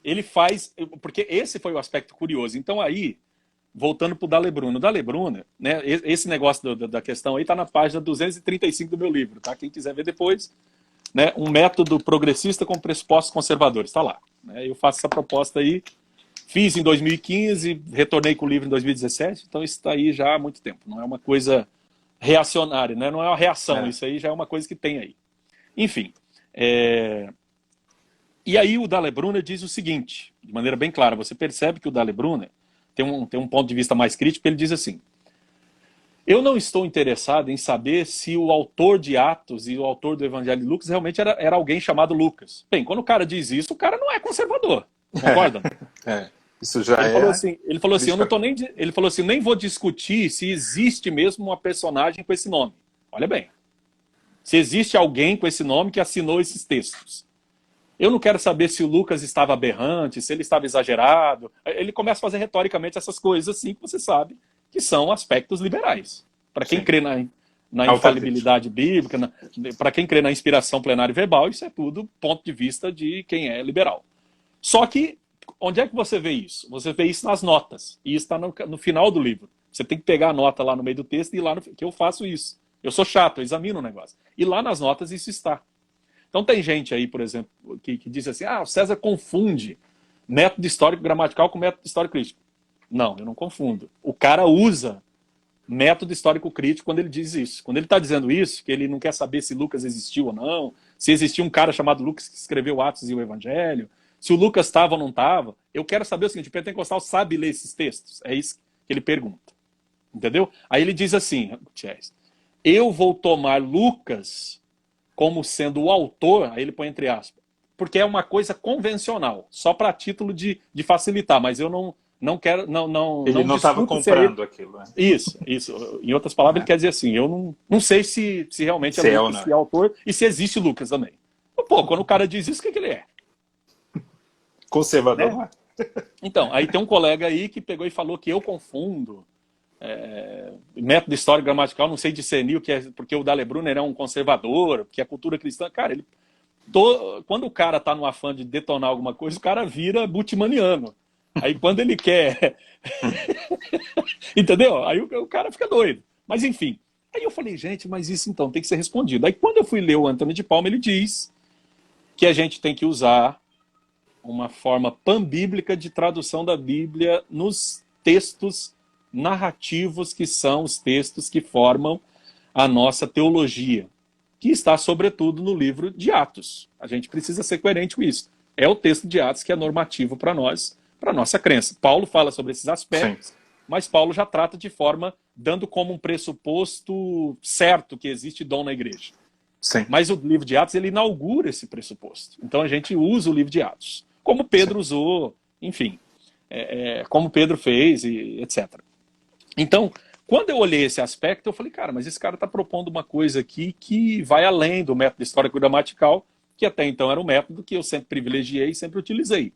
Ele faz, porque esse foi o aspecto curioso. Então aí, voltando para o Dall'Ebruno. O Dall'Ebruno, né, esse negócio da questão aí está na página 235 do meu livro, tá? Quem quiser ver depois, né, um método progressista com pressupostos conservadores, está lá. Né? Eu faço essa proposta aí, fiz em 2015, retornei com o livro em 2017, então isso está aí já há muito tempo. Não é uma coisa reacionária, né? Não é uma reação, isso aí já é uma coisa que tem aí. Enfim, e aí o Dall'Ebruno diz o seguinte, de maneira bem clara, você percebe que o Dall'Ebruno tem um ponto de vista mais crítico, ele diz assim: eu não estou interessado em saber se o autor de Atos e o autor do Evangelho de Lucas realmente era alguém chamado Lucas. Bem, quando o cara diz isso, o cara não é conservador, concordam? Isso já ele falou assim, eu não tô nem, ele falou assim, nem vou discutir se existe mesmo uma personagem com esse nome. Olha bem, se existe alguém com esse nome que assinou esses textos. Eu não quero saber se o Lucas estava aberrante, se ele estava exagerado. Ele começa a fazer retoricamente essas coisas assim que você sabe que são aspectos liberais. Para quem crê na infalibilidade bíblica, para quem crê na inspiração plenária e verbal, isso é tudo ponto de vista de quem é liberal. Só que, onde é que você vê isso? Você vê isso nas notas. E isso está no final do livro. Você tem que pegar a nota lá no meio do texto e ir lá que eu faço isso. Eu sou chato, eu examino o negócio. E lá nas notas isso está. Então tem gente aí, por exemplo, que diz assim, o César confunde método histórico gramatical com método histórico crítico. Não, eu não confundo. O cara usa método histórico crítico quando ele diz isso. Quando ele está dizendo isso, que ele não quer saber se Lucas existiu ou não, se existia um cara chamado Lucas que escreveu Atos e o Evangelho, se o Lucas estava ou não estava, eu quero saber o seguinte, o pentecostal sabe ler esses textos? É isso que ele pergunta. Entendeu? Aí ele diz assim, eu vou tomar Lucas como sendo o autor, aí ele põe entre aspas, porque é uma coisa convencional, só para título de facilitar, mas eu não quero, ele não estava comprando aquilo. Né? Isso. Em outras palavras, ele quer dizer assim, eu não sei se realmente é Lucas que é autor e se existe Lucas também. Pô, quando o cara diz isso, o que ele é? Conservador. Né? Então, aí tem um colega aí que pegou e falou que eu confundo método histórico gramatical, não sei discernir o que é, porque o Dall'Ebruno é um conservador, porque a cultura cristã, cara, quando o cara tá no afã de detonar alguma coisa, o cara vira butimaniano. Aí quando ele quer, entendeu? Aí o cara fica doido. Mas enfim, aí eu falei, gente, mas isso então tem que ser respondido. Aí quando eu fui ler o Antônio de Palma, ele diz que a gente tem que usar uma forma pan-bíblica de tradução da Bíblia nos textos narrativos, que são os textos que formam a nossa teologia, que está sobretudo no livro de Atos. A gente precisa ser coerente com isso. É o texto de Atos que é normativo para nós, para a nossa crença. Paulo fala sobre esses aspectos, mas Paulo já trata de forma, dando como um pressuposto certo que existe dom na igreja. Sim. Mas o livro de Atos, ele inaugura esse pressuposto. Então a gente usa o livro de Atos, como Pedro usou, enfim, como Pedro fez, e etc. Então, quando eu olhei esse aspecto, eu falei, cara, mas esse cara está propondo uma coisa aqui que vai além do método histórico gramatical, que até então era um método que eu sempre privilegiei e sempre utilizei.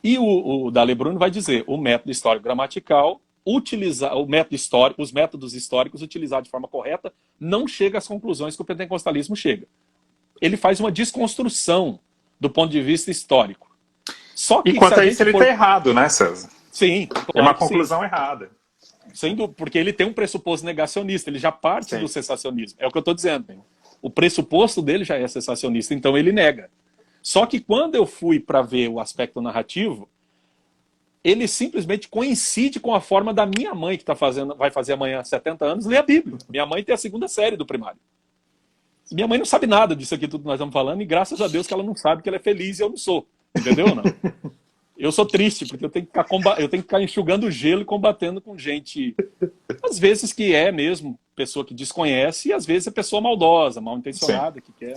E o Dall'Ebruno vai dizer, o método histórico gramatical, os métodos históricos utilizados de forma correta, não chega às conclusões que o pentecostalismo chega. Ele faz uma desconstrução do ponto de vista histórico. Só que, e quanto a isso, ele está errado, né, César? Sim. Claro, é uma conclusão errada. Porque ele tem um pressuposto negacionista, ele já parte do cessacionismo. É o que eu estou dizendo. O pressuposto dele já é cessacionista, então ele nega. Só que quando eu fui para ver o aspecto narrativo, ele simplesmente coincide com a forma da minha mãe, que vai fazer amanhã 70 anos, ler a Bíblia. Minha mãe tem a 2ª série do primário. Minha mãe não sabe nada disso aqui, tudo que nós estamos falando, e graças a Deus que ela não sabe que ela é feliz e eu não sou. Entendeu ou não? Eu sou triste, porque eu tenho que ficar enxugando gelo e combatendo com gente, às vezes que é mesmo pessoa que desconhece, e às vezes é pessoa maldosa, mal intencionada, que quer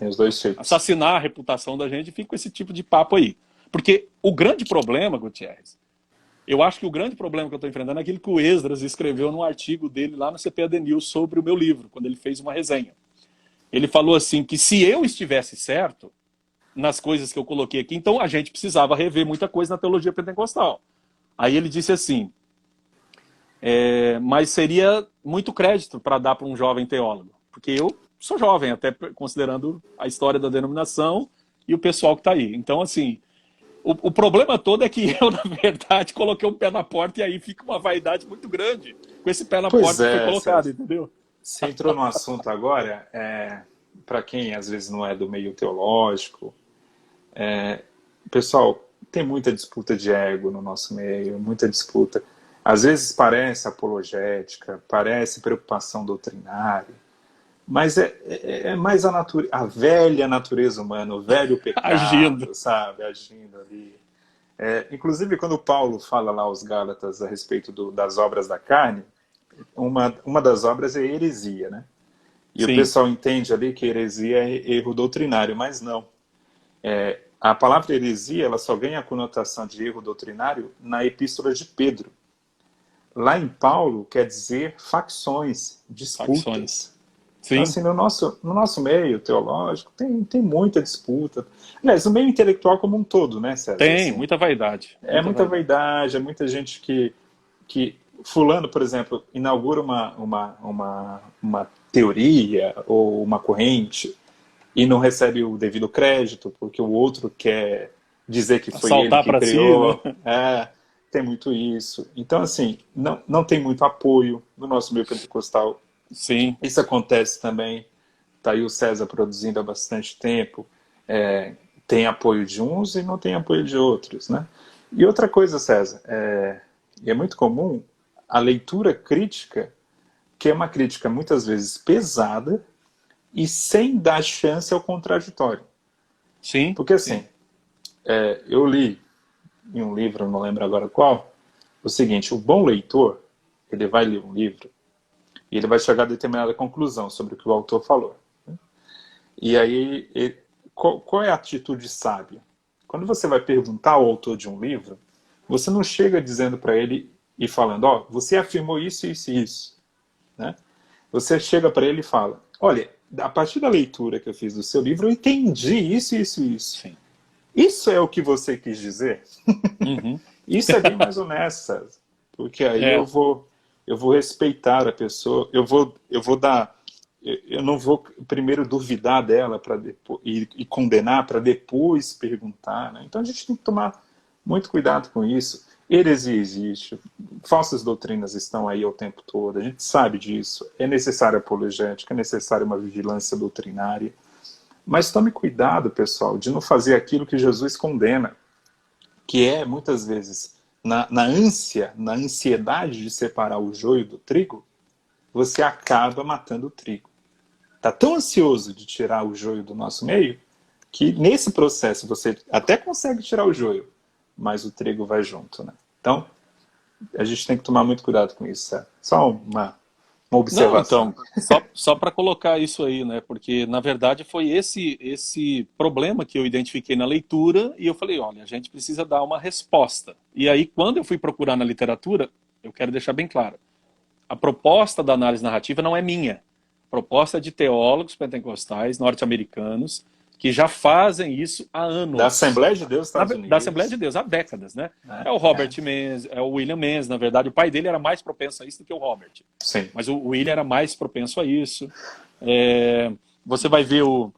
assassinar a reputação da gente, e fica com esse tipo de papo aí. Porque o grande problema, Gutierrez, eu acho que o grande problema que eu estou enfrentando é aquilo que o Esdras escreveu num artigo dele lá no CPAD News sobre o meu livro, quando ele fez uma resenha. Ele falou assim, que se eu estivesse certo nas coisas que eu coloquei aqui, então a gente precisava rever muita coisa na teologia pentecostal. Aí ele disse assim, mas seria muito crédito para dar para um jovem teólogo, porque eu sou jovem, até considerando a história da denominação e o pessoal que está aí. Então, assim, o problema todo é que eu, na verdade, coloquei um pé na porta e aí fica uma vaidade muito grande com esse pé na Pois porta que foi é, colocado, César. entendeu? Você entrou no assunto agora, para quem às vezes não é do meio teológico, pessoal, tem muita disputa de ego no nosso meio, muita disputa. Às vezes parece apologética, parece preocupação doutrinária, mas é mais a velha natureza humana, o velho Agindo. pecado, sabe, agindo ali. Inclusive, quando Paulo fala lá aos Gálatas a respeito das obras da carne, uma das obras é heresia, né? E o Sim, pessoal entende ali que heresia é erro doutrinário, mas não. A palavra heresia ela só ganha a conotação de erro doutrinário na epístola de Pedro. Lá em Paulo quer dizer facções, facções. disputas. Então, Sim, assim, no nosso meio teológico tem muita disputa. Aliás, no meio intelectual como um todo, né, César? tem, Assim, muita vaidade. é Muita muita vaidade. vaidade, é muita gente que fulano, por exemplo, inaugura uma teoria ou uma corrente e não recebe o devido crédito porque o outro quer dizer que foi ele Saltar que para si, né? criou. Tem muito isso. Então, assim, não tem muito apoio no nosso meio pentecostal. Sim, Isso acontece também. Está aí o César produzindo há bastante tempo. Tem apoio de uns e não tem apoio de outros, né? E outra coisa, César, é muito comum a leitura crítica, que é uma crítica muitas vezes pesada e sem dar chance ao contraditório. sim, Porque sim. assim, eu li em um livro, não lembro agora qual, o seguinte: o bom leitor, ele vai ler um livro e ele vai chegar a determinada conclusão sobre o que o autor falou. E aí, qual é a atitude sábia? Quando você vai perguntar ao autor de um livro, você não chega dizendo para ele e falando, você afirmou isso, isso e isso, né? Você chega para ele e fala, olha, a partir da leitura que eu fiz do seu livro, eu entendi isso, isso e isso. Sim. Isso é o que você quis dizer? Uhum. Isso é bem mais honesto, César, porque aí É, eu vou respeitar a pessoa, eu vou dar, eu não vou primeiro duvidar dela para depois e condenar para depois perguntar, né? Então a gente tem que tomar muito cuidado com isso. Heresia existe, falsas doutrinas estão aí o tempo todo, a gente sabe disso. É necessária apologética, é necessária uma vigilância doutrinária. Mas tome cuidado, pessoal, de não fazer aquilo que Jesus condena, que é, muitas vezes, na ansiedade de separar o joio do trigo, você acaba matando o trigo. Está tão ansioso de tirar o joio do nosso meio, que nesse processo você até consegue tirar o joio, mas o trigo vai junto, né? Então, a gente tem que tomar muito cuidado com isso, certo? Só uma não, observação. então, só para colocar isso aí, né? Porque, na verdade, foi esse problema que eu identifiquei na leitura e eu falei, olha, a gente precisa dar uma resposta. E aí, quando eu fui procurar na literatura, eu quero deixar bem claro, a proposta da análise narrativa não é minha. A proposta é de teólogos pentecostais norte-americanos que já fazem isso há Da anos. Assembleia de Deus dos Estados Da Assembleia de Unidos, Deus, há décadas, né? né? É o Robert Menz, é o William Menz, na verdade. O pai dele era mais propenso a isso do que o Robert. Sim. Mas o William era mais propenso a isso. Você vai ver o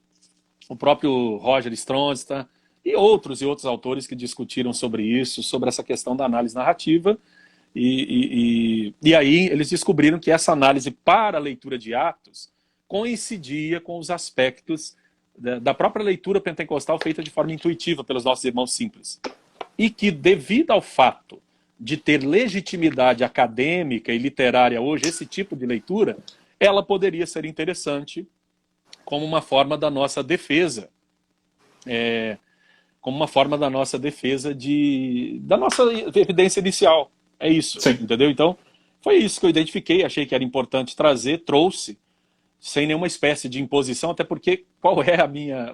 próprio Roger Stronsta e outros autores que discutiram sobre isso, sobre essa questão da análise narrativa. E aí eles descobriram que essa análise para a leitura de Atos coincidia com os aspectos da própria leitura pentecostal feita de forma intuitiva pelos nossos irmãos simples. E que, devido ao fato de ter legitimidade acadêmica e literária hoje, esse tipo de leitura, ela poderia ser interessante como uma forma da nossa defesa, como uma forma da nossa defesa da nossa evidência inicial. É isso, Sim. entendeu? Então, foi isso que eu identifiquei, achei que era importante trazer, trouxe, sem nenhuma espécie de imposição, até porque qual é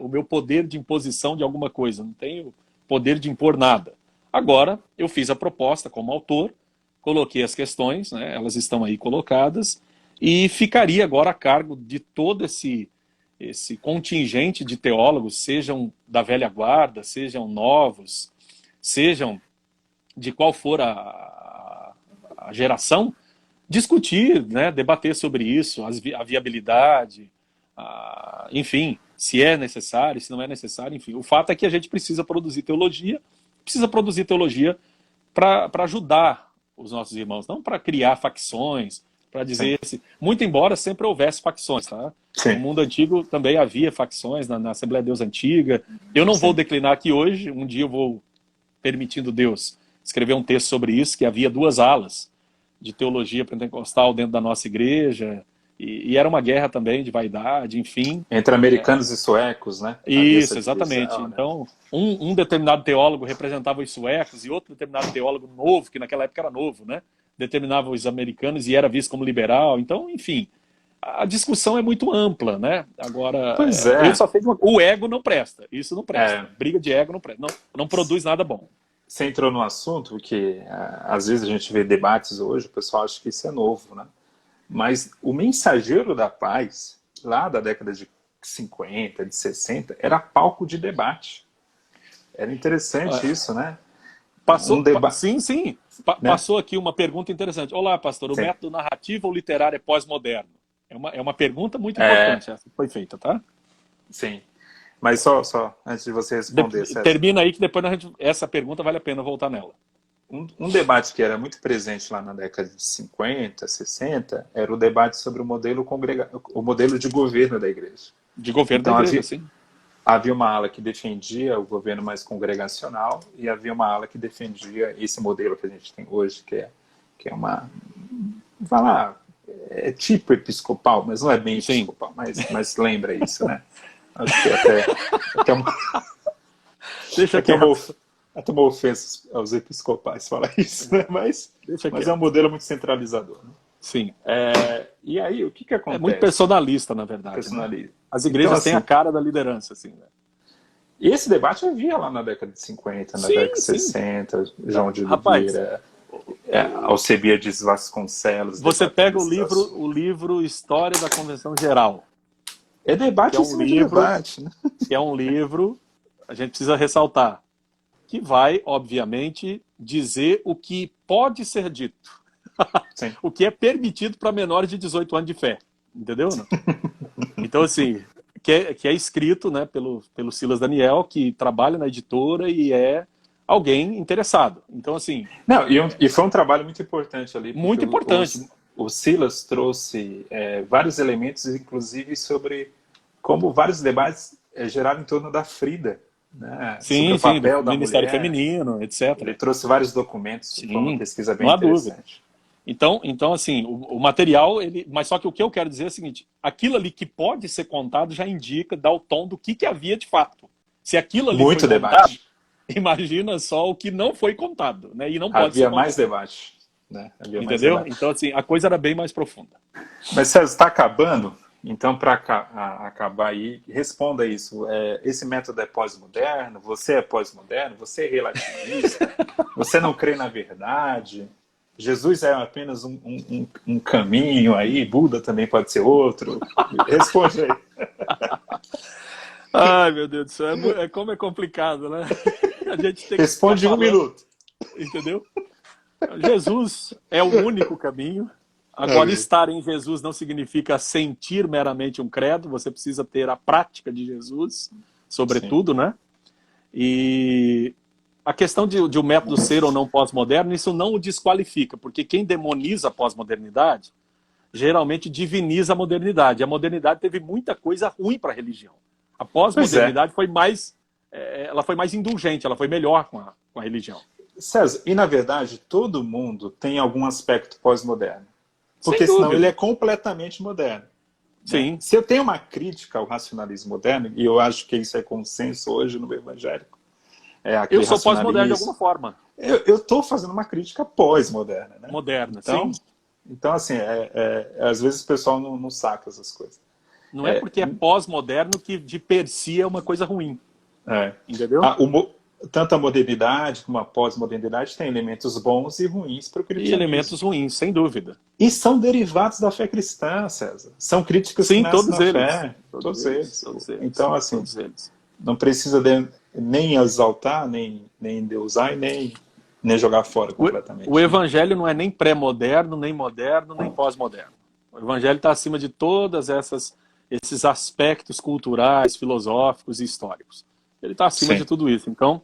o meu poder de imposição de alguma coisa? Não tenho poder de impor nada. Agora, eu fiz a proposta como autor, coloquei as questões, né, elas estão aí colocadas, e ficaria agora a cargo de todo esse contingente de teólogos, sejam da velha guarda, sejam novos, sejam de qual for a geração, discutir, né, debater sobre isso, a viabilidade, enfim, se é necessário, se não é necessário, enfim. O fato é que a gente precisa produzir teologia para ajudar os nossos irmãos, não para criar facções, para dizer, muito embora sempre houvesse facções, tá? Sim. No mundo antigo também havia facções, na Assembleia de Deus antiga. Eu não vou declinar aqui hoje, um dia eu vou, permitindo Deus, escrever um texto sobre isso, que havia duas alas de teologia pentecostal dentro da nossa igreja, e era uma guerra também de vaidade, enfim. Entre americanos e suecos, né? Isso, exatamente. Divisão, né? Então, um determinado teólogo representava os suecos e outro determinado teólogo novo, que naquela época era novo, né? Determinava os americanos e era visto como liberal. Então, enfim, a discussão é muito ampla, né? Agora, Pois é. eu só sei o ego não presta. Isso não presta. Briga de ego não presta. Não produz nada bom. Você entrou no assunto, porque às vezes a gente vê debates hoje, o pessoal acha que isso é novo, né? Mas o Mensageiro da Paz, lá da década de 50, de 60, era palco de debate. Era interessante isso, né? Passou, sim. Né? Passou aqui uma pergunta interessante. Olá, pastor, o método narrativo ou literário é pós-moderno? É uma pergunta muito importante essa que foi feita, tá? Sim. Mas só antes de você responder, César. Termina aí que depois essa pergunta vale a pena voltar nela. Um debate que era muito presente lá na década de 50, 60, era o debate sobre o modelo de governo da igreja. De governo da igreja, sim. Havia uma ala que defendia o governo mais congregacional e havia uma ala que defendia esse modelo que a gente tem hoje, que é uma... Vai lá, é tipo episcopal, mas não é bem episcopal, mas lembra isso, né? Acho que até uma... Deixa aqui até uma ofensa aos episcopais falar isso, né? Mas é um modelo muito centralizador. Né? Sim. E aí, o que acontece? É muito personalista, na verdade. Personalista. Né? As igrejas então, têm a cara da liderança, assim, né? E esse debate havia lá na década de 50, na década de 60, João de Oliveira, Alcebiades Vasconcelos. Você pega o livro História da Convenção Geral. É debate em cima de debate, né? Que é um livro, a gente precisa ressaltar, que vai, obviamente, dizer o que pode ser dito. O que é permitido para menores de 18 anos de fé. Entendeu? Então, assim, que é escrito, né, pelo Silas Daniel, que trabalha na editora e é alguém interessado. Então, assim... Não, e foi um trabalho muito importante ali. Muito importante. O Silas trouxe vários elementos, inclusive sobre como vários debates geraram em torno da Frida. Né? Sim, sobre o papel do Ministério Feminino, etc. Ele trouxe vários documentos, foi uma pesquisa bem interessante. Então, assim, o material, mas só que o que eu quero dizer é o seguinte, aquilo ali que pode ser contado já indica, dá o tom do que havia de fato. Se aquilo ali muito foi debate. Contado, imagina só o que não foi contado, né? E não pode havia ser mais debate. Né? Entendeu? Mais debate. Então, assim, a coisa era bem mais profunda. Mas, César, está acabando? Então, para acabar aí, responda isso. Esse método é pós-moderno? Você é pós-moderno? Você é relativista? Você não crê na verdade? Jesus é apenas um caminho aí? Buda também pode ser outro? Responde aí. Ai, meu Deus do céu. Como é complicado, né? A gente tem que responde em um minuto. Entendeu? Jesus é o único caminho. Agora, estar em Jesus não significa sentir meramente um credo, você precisa ter a prática de Jesus, sobretudo, né? E a questão de um método ser ou não pós-moderno, isso não o desqualifica, porque quem demoniza a pós-modernidade, geralmente diviniza a modernidade. A modernidade teve muita coisa ruim para a religião. A pós-modernidade foi mais indulgente, ela foi melhor com a religião. César, e na verdade, todo mundo tem algum aspecto pós-moderno. Porque senão ele é completamente moderno. Sim. Né? Se eu tenho uma crítica ao racionalismo moderno, e eu acho que isso é consenso hoje no meio evangélico, eu sou pós-moderno de alguma forma. Eu estou fazendo uma crítica pós-moderna. Né? Moderna, então, sim. Então, assim, às vezes o pessoal não saca essas coisas. Não é porque é pós-moderno que de per si é uma coisa ruim. Entendeu? Tanto a modernidade como a pós-modernidade tem elementos bons e ruins para o cristianismo. E elementos ruins, sem dúvida. E são derivados da fé cristã, César. São críticas que nascem na fé. Todos eles. Então, assim, não precisa nem exaltar, nem endeusar e nem nem jogar fora O, completamente. o evangelho não é nem pré-moderno, nem moderno, nem pós-moderno. O evangelho está acima de todas esses aspectos culturais, filosóficos e históricos. Ele está acima de Sim, tudo isso. Então,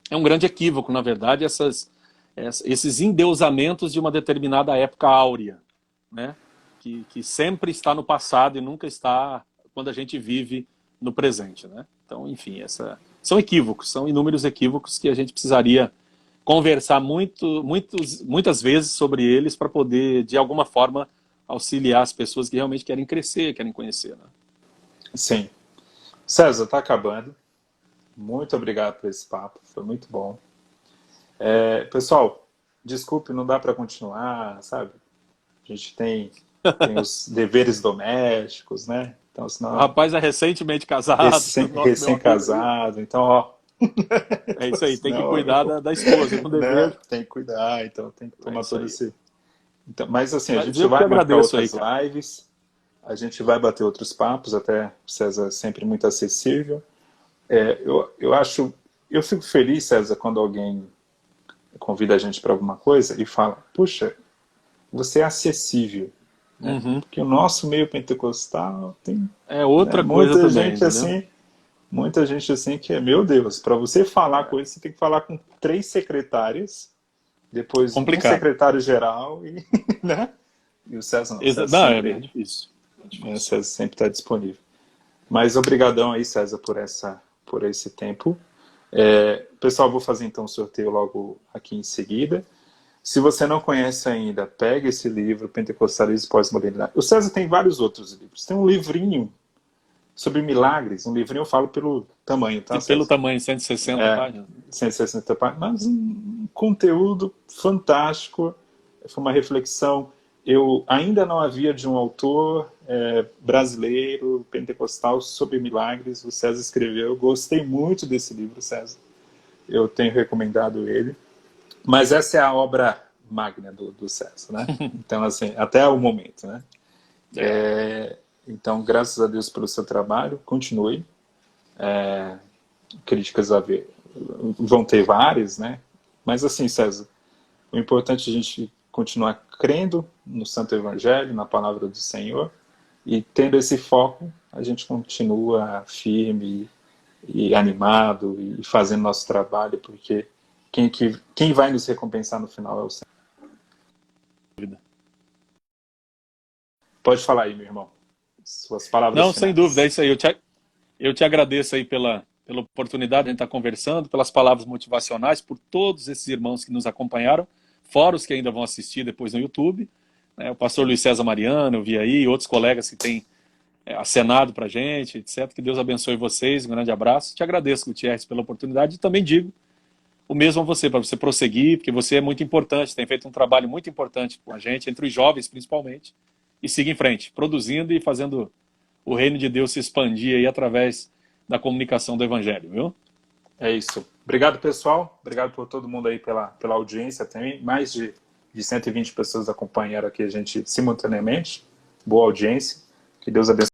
é um grande equívoco, na verdade, esses endeusamentos de uma determinada época áurea, né? Que sempre está no passado e nunca está quando a gente vive no presente, né? Então, enfim, são equívocos, são inúmeros equívocos que a gente precisaria conversar muitas vezes sobre eles para poder, de alguma forma, auxiliar as pessoas que realmente querem crescer, querem conhecer, né? sim. César, está acabando. Muito obrigado por esse papo, foi muito bom. Pessoal, desculpe, não dá para continuar, sabe? A gente tem os deveres domésticos, né? Então, O senão, rapaz é recentemente casado, meu amigo aí. recém-casado, então, ó, É isso aí, tem que senão, cuidar da esposa, com né? dever. Tem que cuidar, então tem que É tomar isso todo aí. esse... Então, mas assim, a Mas gente eu que vai marcar agradeço aí, outras cara. lives, a gente vai bater outros papos, até o César é sempre muito acessível. Eu acho, eu fico feliz, César, quando alguém convida a gente para alguma coisa e fala, puxa, você é acessível, né? Uhum. Porque o nosso meio pentecostal tem, É né, outra coisa também, entendeu? muita gente assim que é, meu Deus, para você falar com ele, você tem que falar com 3 secretárias, depois um Complicado. secretário geral e, né? E o César não, o César Não, é sempre, difícil. É o difícil. César sempre está disponível. Mas obrigadão aí, César, por esse tempo. Pessoal, vou fazer então o sorteio logo aqui em seguida. Se você não conhece ainda, pega esse livro, Pentecostalismo e Pós-Modernidade. O César tem vários outros livros. Tem um livrinho sobre milagres. Um livrinho eu falo pelo tamanho, tá, E pelo César? tamanho, 160 páginas. 160 páginas, mas um conteúdo fantástico. Foi uma reflexão. Eu ainda não havia de um autor brasileiro, pentecostal, sobre milagres. O César escreveu. Eu gostei muito desse livro, César. Eu tenho recomendado ele. Mas essa é a obra magna do César, né? Então, assim, até o momento, né? É. Então, graças a Deus pelo seu trabalho, continue. Críticas vão ter várias, né? Mas assim, César, o importante é a gente continuar crendo no Santo Evangelho, na palavra do Senhor, e tendo esse foco, a gente continua firme e animado e fazendo nosso trabalho, porque quem vai nos recompensar no final é o Senhor. Pode falar aí, meu irmão. Suas palavras Não, sem dúvida, é finais. isso aí. Eu te agradeço aí pela oportunidade de a gente estar conversando, pelas palavras motivacionais, por todos esses irmãos que nos acompanharam, fora os que ainda vão assistir depois no YouTube. Né? O pastor Luiz César Mariano, eu vi aí, outros colegas que têm acenado para a gente, etc. Que Deus abençoe vocês, um grande abraço. Te agradeço, Gutierrez, pela oportunidade e também digo o mesmo a você, para você prosseguir, porque você é muito importante, tem feito um trabalho muito importante com a gente, entre os jovens principalmente, e siga em frente, produzindo e fazendo o reino de Deus se expandir aí através da comunicação do Evangelho, viu? É isso. Obrigado, pessoal. Obrigado por todo mundo aí pela audiência também. Mais de 120 pessoas acompanharam aqui a gente simultaneamente. Boa audiência. Que Deus abençoe.